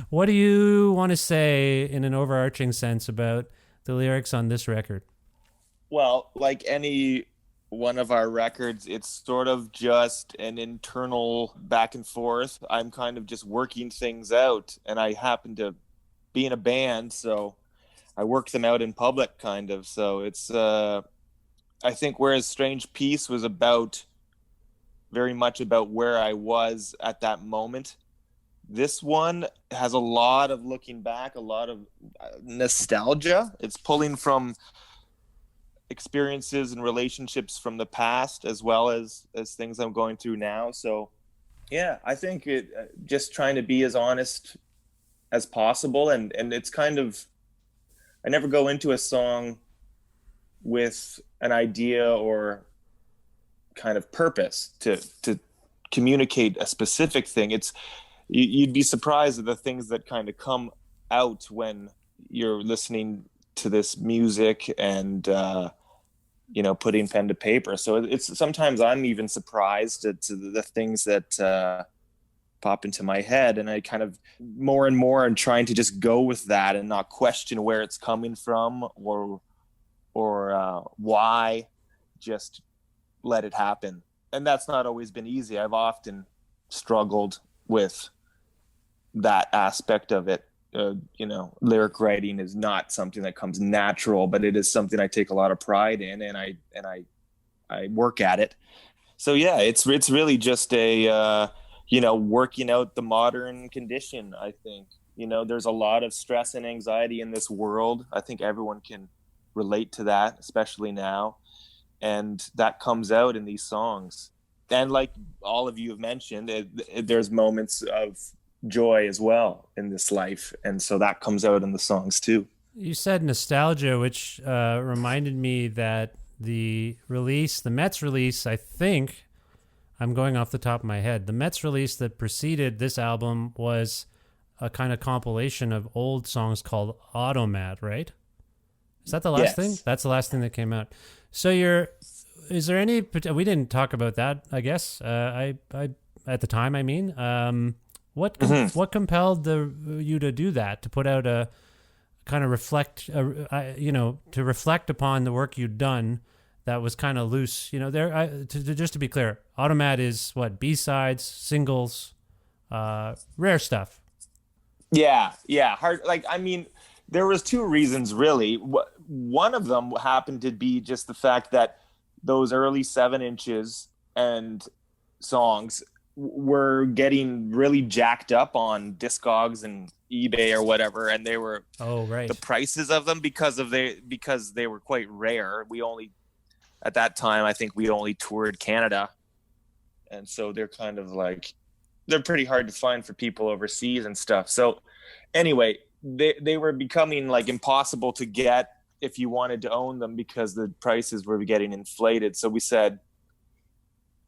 What do you want to say in an overarching sense about the lyrics on this record?
Well, like any one of our records, it's sort of just an internal back and forth. I'm kind of just working things out, and I happen to be in a band, so I work them out in public, kind of. So it's I think whereas Strange Peace was very much about where I was at that moment, this one has a lot of looking back, a lot of nostalgia. It's pulling from experiences and relationships from the past, as well as things I'm going through now. So yeah, I think it just trying to be as honest as possible, and it's kind of, I never go into a song with an idea or kind of purpose to communicate a specific thing. It's you'd be surprised at the things that kind of come out when you're listening to this music and putting pen to paper. So it's sometimes I'm even surprised at the things that pop into my head, and I kind of more and more am trying to just go with that and not question where it's coming from or why, just let it happen. And that's not always been easy. I've often struggled with that aspect of it. Lyric writing is not something that comes natural, but it is something I take a lot of pride in, and I work at it. So yeah, it's really just a working out the modern condition. I think there's a lot of stress and anxiety in this world. I think everyone can relate to that, especially now, and that comes out in these songs. And like all of you have mentioned, there's moments of joy as well in this life, and so that comes out in the songs too.
You said nostalgia, which reminded me that the METZ release, I think, I'm going off the top of my head, the METZ release that preceded this album was a kind of compilation of old songs called Automat, right? Is that the last thing? That's the last thing that came out. So is there any, we didn't talk about that, I guess, I at the time, I mean, what compelled you to do that, to put out a kind of to reflect upon the work you'd done that was kind of loose, just to be clear, Automat is what, B-sides, singles, rare stuff.
Yeah. Hard. Like, I mean, there was two reasons really. One of them happened to be just the fact that those early 7 inches and songs were getting really jacked up on Discogs and eBay or whatever, and they were the prices of them because they were quite rare. At that time, I think we only toured Canada, and so they're kind of like, they're pretty hard to find for people overseas and stuff. So anyway, they were becoming like impossible to get if you wanted to own them because the prices were getting inflated. So we said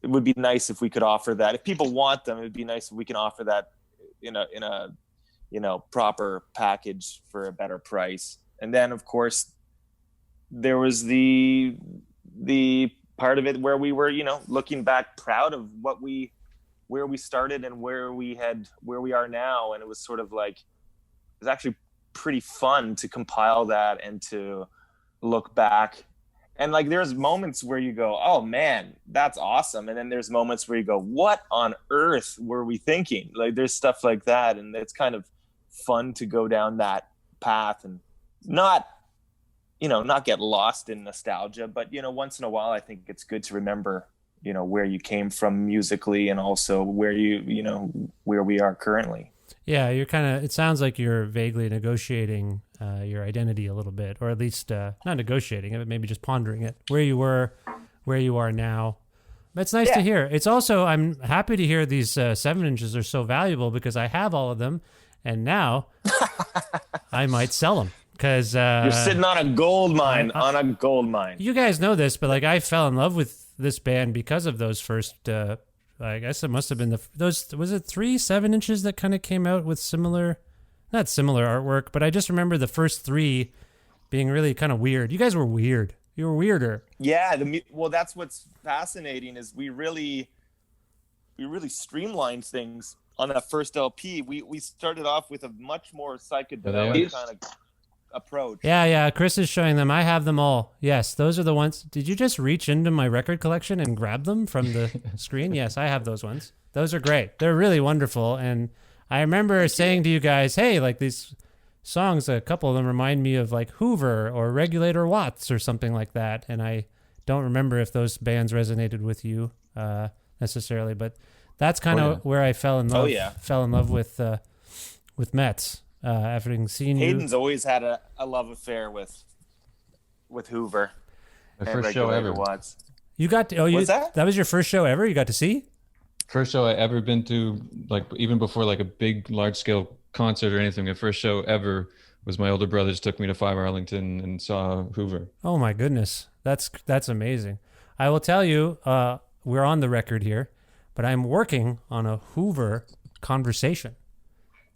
it would be nice if we could offer that. If people want them, it would be nice if we can offer that in a proper package for a better price. And then of course there was the part of it where we were, looking back proud of where we started and where we are now. And it was sort of like, it was actually pretty fun to compile that and to look back. And like, there's moments where you go, oh man, that's awesome. And then there's moments where you go, what on earth were we thinking? Like, there's stuff like that. And it's kind of fun to go down that path and not get lost in nostalgia, but, once in a while, I think it's good to remember, where you came from musically and also where where we are currently.
Yeah, it sounds like you're vaguely negotiating your identity a little bit, or at least not negotiating it, but maybe just pondering it, where you were, where you are now. That's nice to hear. It's also, I'm happy to hear these 7 inches are so valuable because I have all of them, and now I might sell them. Because
you're sitting on a gold mine, You guys know this, but like, I fell in love with this band because of those first, I guess it must have been was it 3 7 inches that kind of came out with similar
not similar artwork, but I just remember the first three being really kind of weird. You guys were weird. You were weirder.
Yeah, well, that's what's fascinating is we really streamlined things on that first LP. We started off with a much more psychedelic kind of approach.
Yeah. Chris is showing them. I have them all. Yes, those are the ones. Did you just reach into my record collection and grab them from the screen? Yes, I have those ones. Those are great. They're really wonderful. And I remember saying to you guys, hey, like these songs, a couple of them remind me of like Hoover or Regulator Watts or something like that. And I don't remember if those bands resonated with you necessarily, but that's kind of where I fell in love. Fell in love with METZ after having seen you.
Hayden's always had a love affair with Hoover.
The first show ever.
Watts.
You got to, that was your first show ever? You got to see?
First show I ever been to, like even before like a big large scale concert or anything. The first show ever was my older brothers took me to 5 Arlington and saw Hoover.
Oh my goodness. That's amazing. I will tell you, we're on the record here, but I'm working on a Hoover conversation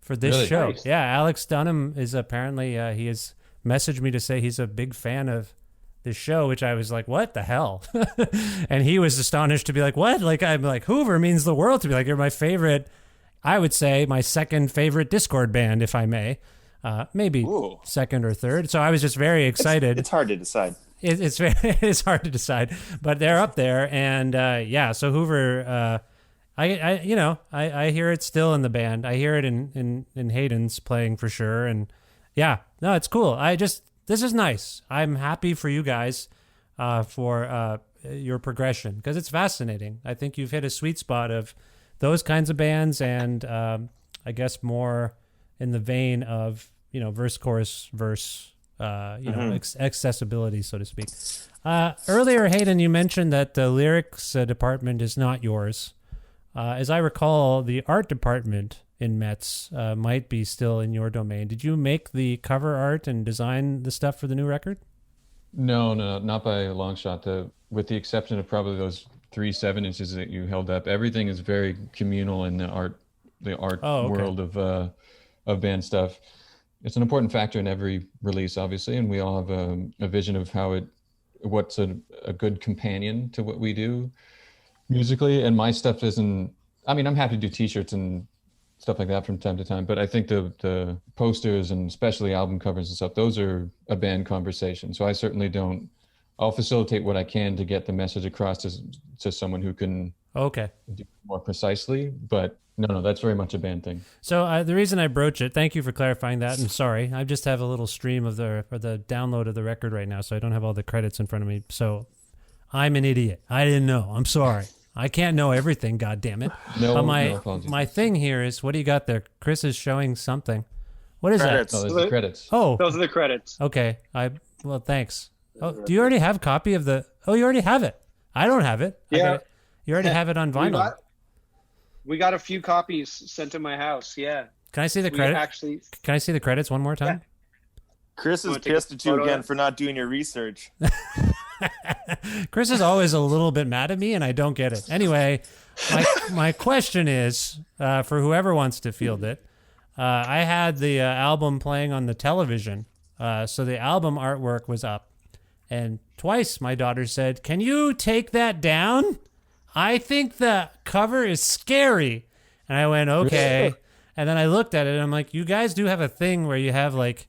for this show. Nice. Yeah, Alex Dunham is apparently, he has messaged me to say he's a big fan of this show, which I was like, what the hell? And he was astonished to be like, what? Like, I'm like, Hoover means the world to me. Like, you're my favorite, I would say my second favorite Discord band, if I may. Maybe second or third. So I was just very excited.
It's hard to decide.
It's hard to decide, but they're up there. And so Hoover, I hear it still in the band. I hear it in Hayden's playing for sure. And yeah, no, it's cool. This is nice. I'm happy for you guys for your progression because it's fascinating. I think you've hit a sweet spot of those kinds of bands and I guess more in the vein of, verse, chorus, verse, accessibility, so to speak. Earlier, Hayden, you mentioned that the lyrics department is not yours. As I recall, the art department in METZ might be still in your domain. Did you make the cover art and design the stuff for the new record?
No, not by a long shot. With the exception of probably those 3 7-inches that you held up, everything is very communal in the art world of band stuff. It's an important factor in every release, obviously, and we all have a vision of what's a good companion to what we do musically. And my stuff isn't. I mean, I'm happy to do T-shirts and stuff like that from time to time, but I think the posters and especially album covers and stuff, those are a band conversation. So I certainly don't. I'll facilitate what I can to get the message across to someone who can do it more precisely, but no, that's very much a band thing.
So the reason I broach it, thank you for clarifying that. I'm sorry. I just have a little stream of the download of the record right now, so I don't have all the credits in front of me. So I'm an idiot. I didn't know. I'm sorry. I can't know everything, God damn it.
No,
but my thing here is, what do you got there? Chris is showing something. What is
credits.
that?
Oh, there's the credits.
Oh.
Those are the credits.
Okay. Well, thanks. Oh, do you already have a copy of the... Oh, you already have it. I don't have it.
Yeah.
You already have it on vinyl.
We got a few copies sent to my house, yeah.
Can I see the credits? Can I see the credits one more time?
Yeah.
Chris is pissed at you again for not doing your research.
Chris is always a little bit mad at me, and I don't get it. Anyway, my question is, for whoever wants to field it, I had the album playing on the television, so the album artwork was up, and twice my daughter said, "Can you take that down? I think the cover is scary." And I went, okay. And then I looked at it, and I'm like, you guys do have a thing where you have, like,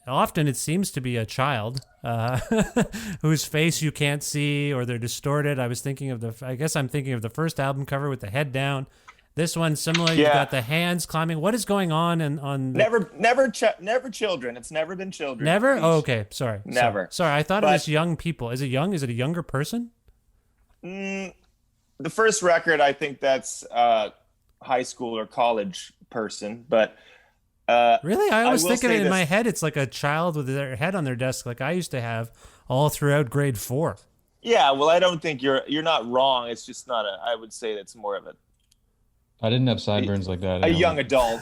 often it seems to be a child whose face you can't see or they're distorted. I'm thinking of the first album cover with the head down. This one's similar. Yeah. You've got the hands climbing. What is going on?
Never children. It's never been children.
Never? Oh, okay. Sorry.
Never.
Sorry. I thought it was young people. Is it young? Is it a younger person?
The first record, I think that's high school or college person, but
really, I was thinking in my head it's like a child with their head on their desk, like I used to have all throughout grade 4.
Yeah, well, I don't think you're not wrong. It's just not I would say that's more of
I didn't have sideburns like that.
A young adult.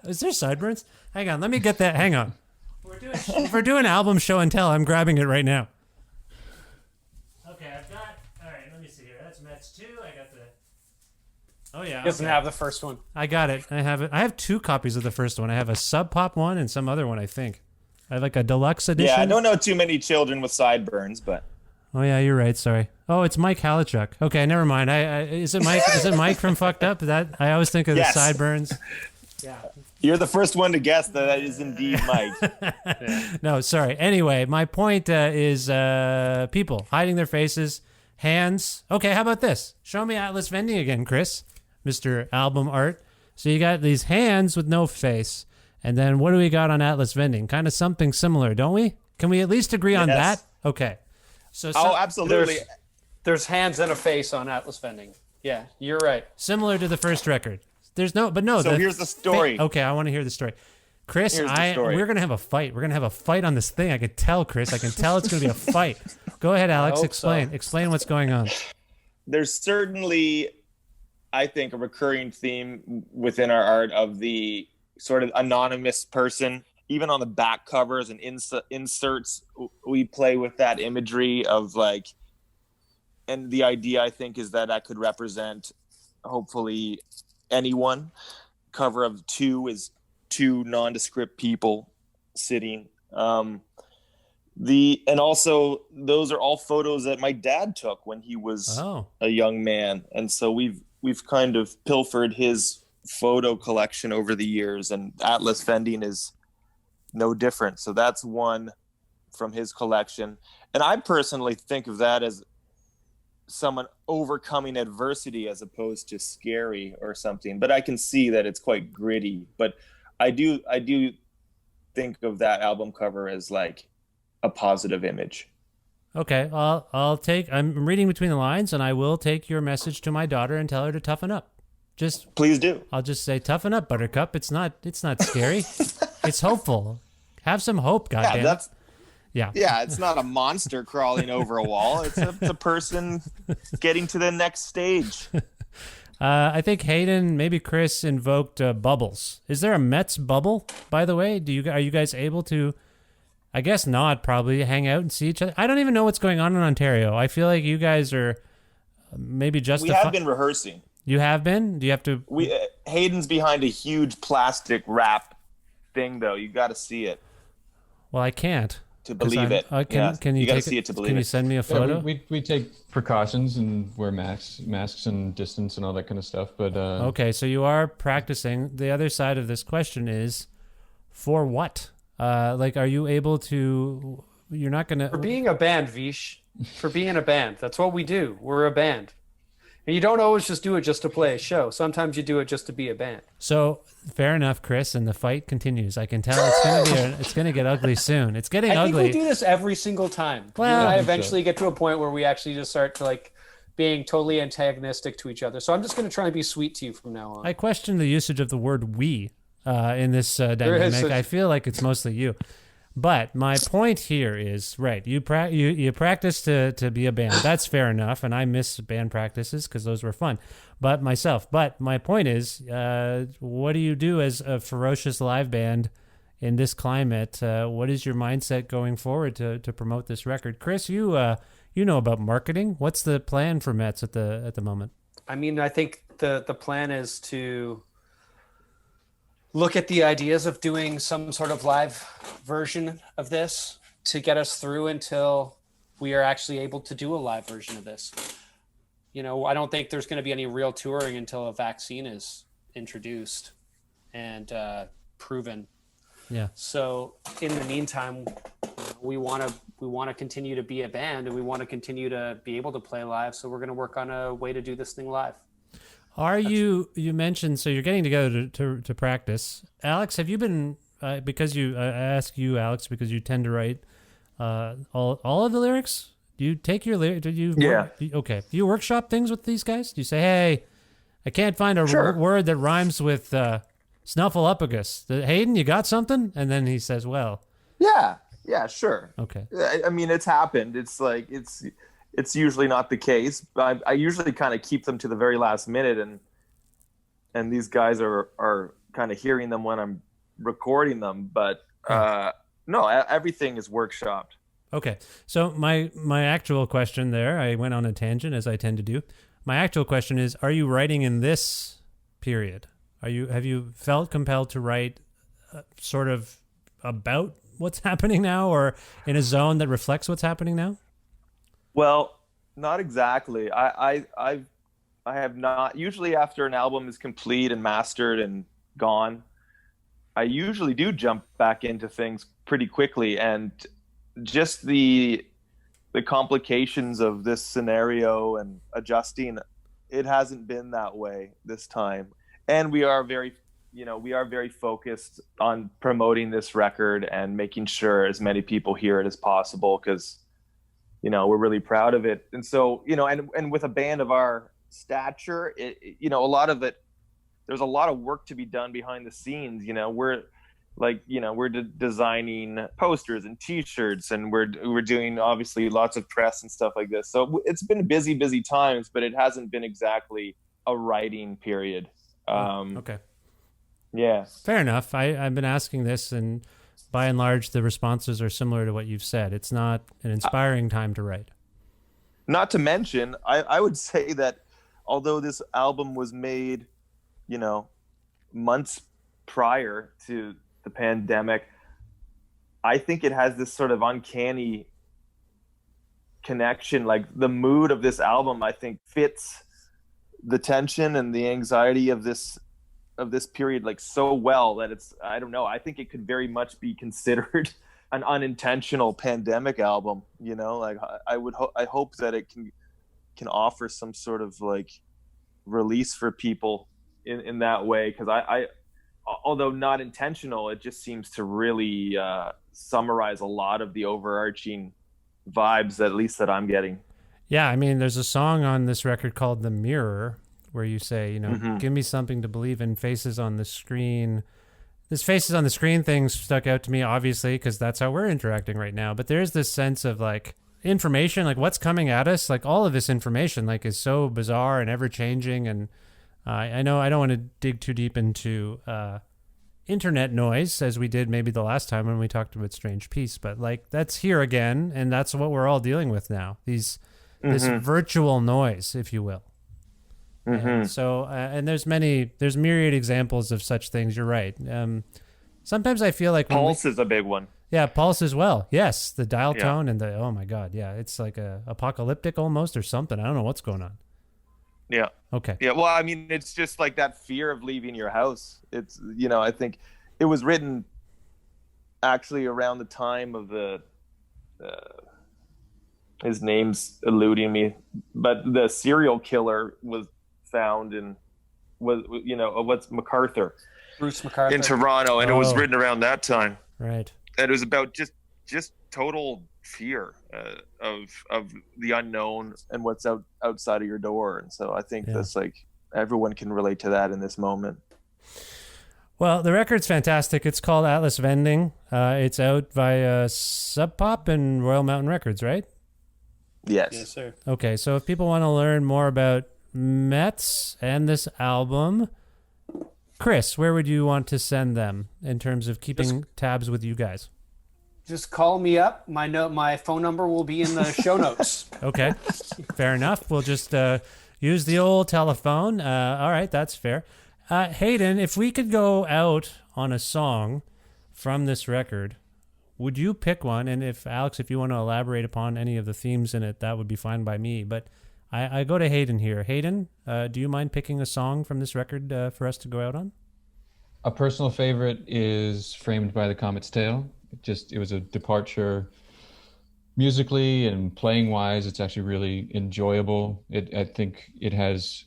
Is there sideburns? Hang on, let me get that. Hang on. We're doing album show and tell. I'm grabbing it right now. Okay, I've got. All right, let me see here. That's METZ 2. I got the. Oh yeah.
He doesn't have the first one.
I got it. I have it. I have 2 copies of the first one. I have a Sub Pop one and some other one, I think. I have like a deluxe edition.
Yeah, I don't know too many children with sideburns, but
Oh yeah, you're right. Sorry. Oh, it's Mike Halichuk. Okay, never mind. Is it Mike? Is it Mike from Fucked Up? That I always think of
Yes.
the sideburns.
Yeah.
you're the first one to guess that is indeed Mike.
No, sorry. Anyway, my point is people hiding their faces, hands. Okay, how about this? Show me Atlas Vending again, Chris, Mr. Album Art. So you got these hands with no face, and then what do we got on Atlas Vending? Kind of something similar, don't we? Can we at least agree on
Yes.
that? Okay. So
Oh, absolutely.
There's hands and a face on Atlas Vending. Yeah, you're right.
similar to the first record. There's no.
So here's the story.
Okay, I want to hear the story. Chris,
Here's the story.
we're going to have a fight. We're going to have a fight on this thing. I can tell, Chris. I can tell it's going to be a fight. Go ahead, Alex.
hope
Explain.
so.
Explain what's going on.
There's certainly, I think, a recurring theme within our art of the sort of anonymous person. Even on the back covers and inserts, we play with that imagery of like, and the idea I think is that could represent hopefully anyone. Cover of 2 is 2 nondescript people sitting. And also those are all photos that my dad took when he was a young man, and so we've kind of pilfered his photo collection over the years, and Atlas Vending is no different. So that's one from his collection, and I personally think of that as someone overcoming adversity as opposed to scary or something, but I can see that it's quite gritty. But I do think of that album cover as like a positive image.
Okay, I'll take. I'm reading between the lines, and I will take your message to my daughter and tell her to toughen up. Just
Please do.
I'll just say, toughen up, Buttercup. It's not scary. It's hopeful. Have some hope, goddamn.
Yeah, it's not a monster crawling over a wall. It's a person getting to the next stage.
I think Hayden, maybe Chris, invoked bubbles. Is there a METZ bubble, by the way? Are you guys able to? I guess not. Probably hang out and see each other. I don't even know what's going on in Ontario. I feel like you guys are maybe just.
We have been rehearsing.
You have been? Do you have to?
Hayden's behind a huge plastic wrap thing, though. You got to see it.
Well, I can't.
To believe it.
Can you
got to see it to believe it.
Can you send me a photo?
Yeah, we take precautions and wear masks and distance and all that kind of stuff. But
okay, so you are practicing. The other side of this question is, for what? Like, are you able to? You're not gonna.
For being a band, Vish. For being a band, that's what we do. We're a band, and you don't always just do it just to play a show. Sometimes you do it just to be a band.
So fair enough, Chris, and the fight continues. I can tell it's gonna get ugly soon. It's getting ugly.
I think we do this every single time.
Well,
you and I eventually get to a point where we actually just start to like being totally antagonistic to each other. So I'm just going to try and be sweet to you from now on.
I question the usage of the word "we" in this dynamic. I feel like it's mostly you. But my point here is, right, you practice to be a band. That's fair enough, and I miss band practices because those were fun. But my point is, what do you do as a ferocious live band in this climate? What is your mindset going forward to promote this record? Chris, you know about marketing. What's the plan for METZ at the moment?
I mean, I think the plan is to look at the ideas of doing some sort of live version of this to get us through until we are actually able to do a live version of this. You know, I don't think there's going to be any real touring until a vaccine is introduced and proven.
Yeah.
So in the meantime, we want to continue to be a band, and we want to continue to be able to play live. So we're going to work on a way to do this thing live. You mentioned, so you're getting together to practice. Alex, have you been, because I ask you, Alex, because you tend to write all of the lyrics? Do you take your lyrics? Okay. Do you workshop things with these guys? Do you say, hey, I can't find a word that rhymes with snuffleupagus. Hayden, you got something? And then he says, well.
Yeah, sure.
Okay.
I mean, it's happened. It's like, it's usually not the case, but I usually kind of keep them to the very last minute, and these guys are kind of hearing them when I'm recording them. But no, everything is workshopped.
Okay, so my actual question there, I went on a tangent as I tend to do. My actual question is, are you writing in this period? Have you felt compelled to write sort of about what's happening now, or in a zone that reflects what's happening now?
Well, not exactly. I have not. Usually after an album is complete and mastered and gone, I usually do jump back into things pretty quickly, and just the complications of this scenario and adjusting, it hasn't been that way this time. And we are very focused on promoting this record and making sure as many people hear it as possible, because we're really proud of it. And so, and with a band of our stature, a lot of it, there's a lot of work to be done behind the scenes. We're designing posters and t-shirts, and we're doing obviously lots of press and stuff like this. So it's been busy times, but it hasn't been exactly a writing period.
Okay.
Yeah.
Fair enough. I've been asking this, and by and large, the responses are similar to what you've said. It's not an inspiring time to write.
Not to mention, I would say that although this album was made, months prior to the pandemic, I think it has this sort of uncanny connection. Like, the mood of this album, I think, fits the tension and the anxiety of this period like so well that I don't know, I think it could very much be considered an unintentional pandemic album. I hope that it can offer some sort of like release for people in that way, because I although not intentional, it just seems to really summarize a lot of the overarching vibes, at least that I'm getting.
Yeah, I mean, there's a song on this record called The Mirror where you say, give me something to believe in, faces on the screen. This faces on the screen thing stuck out to me, obviously, because that's how we're interacting right now. But there's this sense of like information, like what's coming at us, like all of this information like is so bizarre and ever changing. And I know I don't want to dig too deep into internet noise as we did maybe the last time when we talked about Strange Peace, but like that's here again, and that's what we're all dealing with now. This virtual noise, if you will. And so, and there's myriad examples of such things. You're right. Sometimes I feel like
Pulse is a big one.
Yeah, Pulse as well. Yes, the dial tone and oh my God, yeah, it's like a apocalyptic almost or something. I don't know what's going on.
Yeah.
Okay.
Yeah. Well, I mean, it's just like that fear of leaving your house. It's, I think it was written actually around the time of his name's eluding me, but the serial killer was found what's MacArthur.
Bruce MacArthur.
In Toronto. And it was written around that time.
Right.
And it was about just total fear of the unknown and what's outside of your door. And so I think that's like everyone can relate to that in this moment.
Well, the record's fantastic. It's called Atlas Vending. It's out via Sub Pop and Royal Mountain Records, right?
Yes.
Yes, sir.
Okay, so if people want to learn more about METZ and this album, Chris, where would you want to send them in terms of keeping tabs with you guys?
Just call me up. My phone number will be in the show notes.
Okay, fair enough. We'll just use the old telephone. All right, that's fair. Hayden, if we could go out on a song from this record, would you pick one? And if Alex, if you want to elaborate upon any of the themes in it, that would be fine by me. But I go to Hayden here. Hayden, do you mind picking a song from this record for us to go out on?
A personal favorite is Framed by the Comet's Tail. It was a departure musically and playing wise. It's actually really enjoyable. I think it has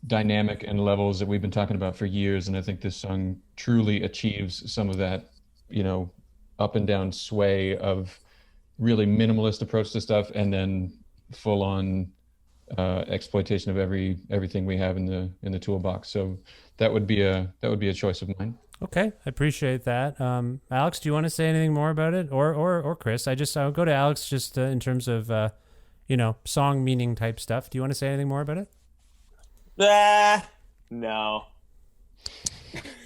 dynamic and levels that we've been talking about for years. And I think this song truly achieves some of that, up and down sway of really minimalist approach to stuff, and then full on exploitation of everything we have in the toolbox. So that would be a choice of mine.
Okay, I appreciate that. Alex, do you want to say anything more about it, or Chris? I'll go to Alex just in terms of song meaning type stuff. Do you want to say anything more about it?
No.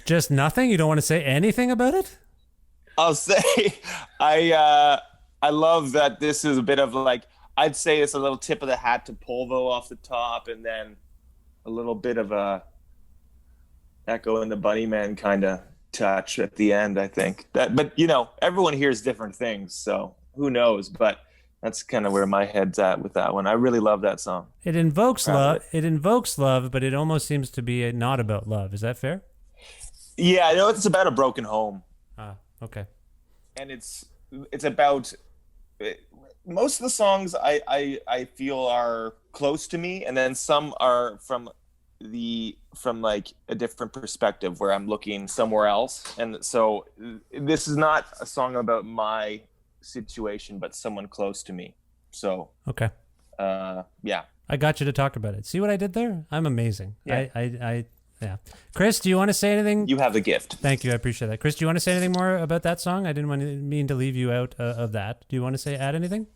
Just nothing? You don't want to say anything about it?
I'll say I love that this is a bit of like, I'd say it's a little tip of the hat to Polvo off the top, and then a little bit of a Echo and the Bunnymen kind of touch at the end, I think. But everyone hears different things, so who knows? But that's kind of where my head's at with that one. I really love that song.
It invokes love. It invokes love, but it almost seems to be not about love. Is that fair?
Yeah, I know it's about a broken home.
Okay.
And it's about most of the songs I feel are close to me, and then some are from like a different perspective where I'm looking somewhere else. And so this is not a song about my situation, but someone close to me. So
okay.
Yeah.
I got you to talk about it. See what I did there? I'm amazing.
Yeah.
Yeah. Chris, do you want to say anything?
You have the gift.
Thank you. I appreciate that. Chris, do you want to say anything more about that song? I didn't mean to leave you out of that. Do you want to add anything?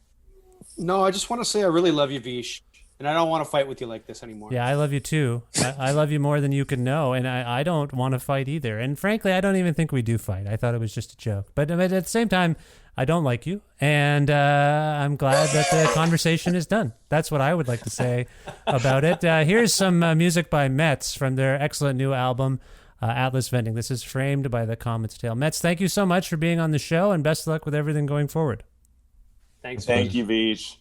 No, I just want to say I really love you, Vish. And I don't want to fight with you like this anymore.
Yeah, I love you too. I love you more than you can know. And I don't want to fight either. And frankly, I don't even think we do fight. I thought it was just a joke. But at the same time, I don't like you. And I'm glad that the conversation is done. That's what I would like to say about it. Here's some music by METZ from their excellent new album, Atlas Vending. This is Framed by the Comet's Tail. METZ, thank you so much for being on the show, and best of luck with everything going forward.
Thanks.
Thank you, Vish.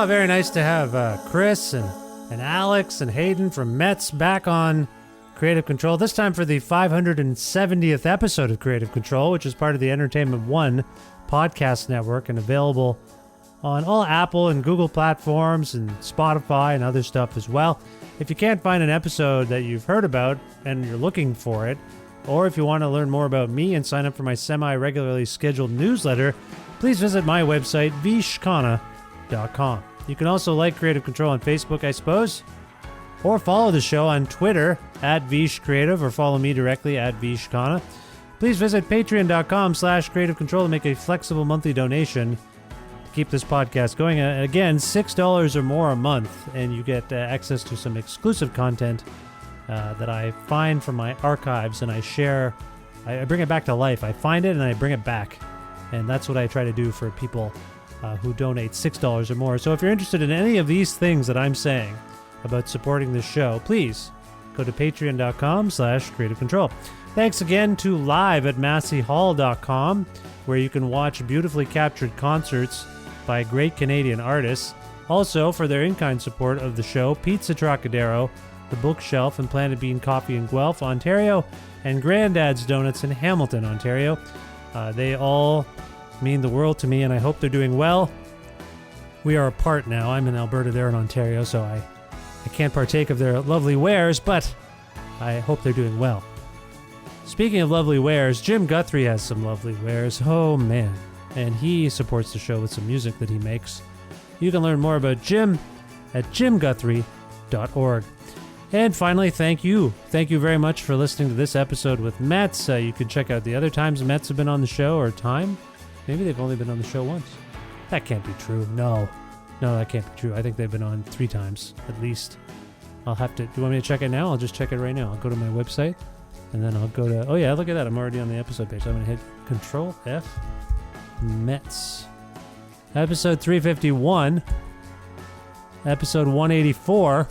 Oh, very nice to have Chris and Alex and Hayden from METZ back on Creative Control, this time for the 570th episode of Creative Control, which is part of the Entertainment One podcast network and available on all Apple and Google platforms and Spotify and other stuff as well. If you can't find an episode that you've heard about and you're looking for it, or if you want to learn more about me and sign up for my semi-regularly scheduled newsletter, please visit my website, vishkhanna.com. You can also like Creative Control on Facebook, I suppose, or follow the show on Twitter at vishcreative, or follow me directly at vishkhanna. Please visit patreon.com/Creative Control to make a flexible monthly donation to keep this podcast going. Again, $6 or more a month, and you get access to some exclusive content that I find from my archives, and I share. I bring it back to life. I find it and I bring it back, and that's what I try to do for people who donate $6 or more. So if you're interested in any of these things that I'm saying about supporting this show, please go to patreon.com/Creative Control. Thanks again to live at MasseyHall.com, where you can watch beautifully captured concerts by great Canadian artists. Also, for their in-kind support of the show, Pizza Trocadero, The Bookshelf, and Planet Bean Coffee in Guelph, Ontario, and Grandad's Donuts in Hamilton, Ontario. They all mean the world to me, and I hope they're doing well. We are apart now. I'm in Alberta, they're in Ontario, so I can't partake of their lovely wares, but I hope they're doing well. Speaking of lovely wares, Jim Guthrie has some lovely wares. Oh, man. And he supports the show with some music that he makes. You can learn more about Jim at jimguthrie.org. And finally, thank you. Thank you very much for listening to this episode with METZ. You can check out the other times METZ have been on the show, or time. Maybe they've only been on the show once. That can't be true. No, that can't be true. I think they've been on 3 times, at least. I'll have to... Do you want me to check it now? I'll just check it right now. I'll go to my website, and then I'll go to... Oh, yeah, look at that. I'm already on the episode page. I'm going to hit Control F, METZ. Episode 351. Episode 184.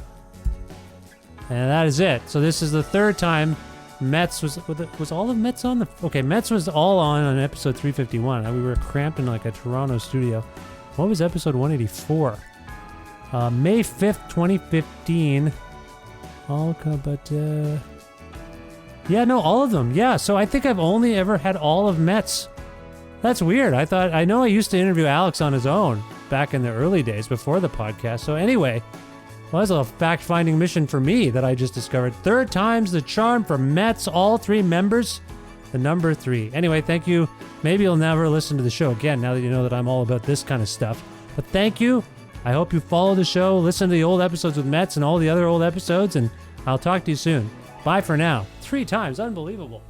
And that is it. So this is the 3rd time METZ was all of METZ on the... Okay, METZ was all on episode 351. We were cramped in like a Toronto studio. What was episode 184? May 5th, 2015. All of them. Yeah, so I think I've only ever had all of METZ. That's weird. I know I used to interview Alex on his own back in the early days before the podcast. So anyway, well, that's a fact-finding mission for me that I just discovered. 3rd time's the charm for METZ, all 3 members, the number 3. Anyway, thank you. Maybe you'll never listen to the show again now that you know that I'm all about this kind of stuff. But thank you. I hope you follow the show, listen to the old episodes with METZ and all the other old episodes, and I'll talk to you soon. Bye for now. 3 times. Unbelievable.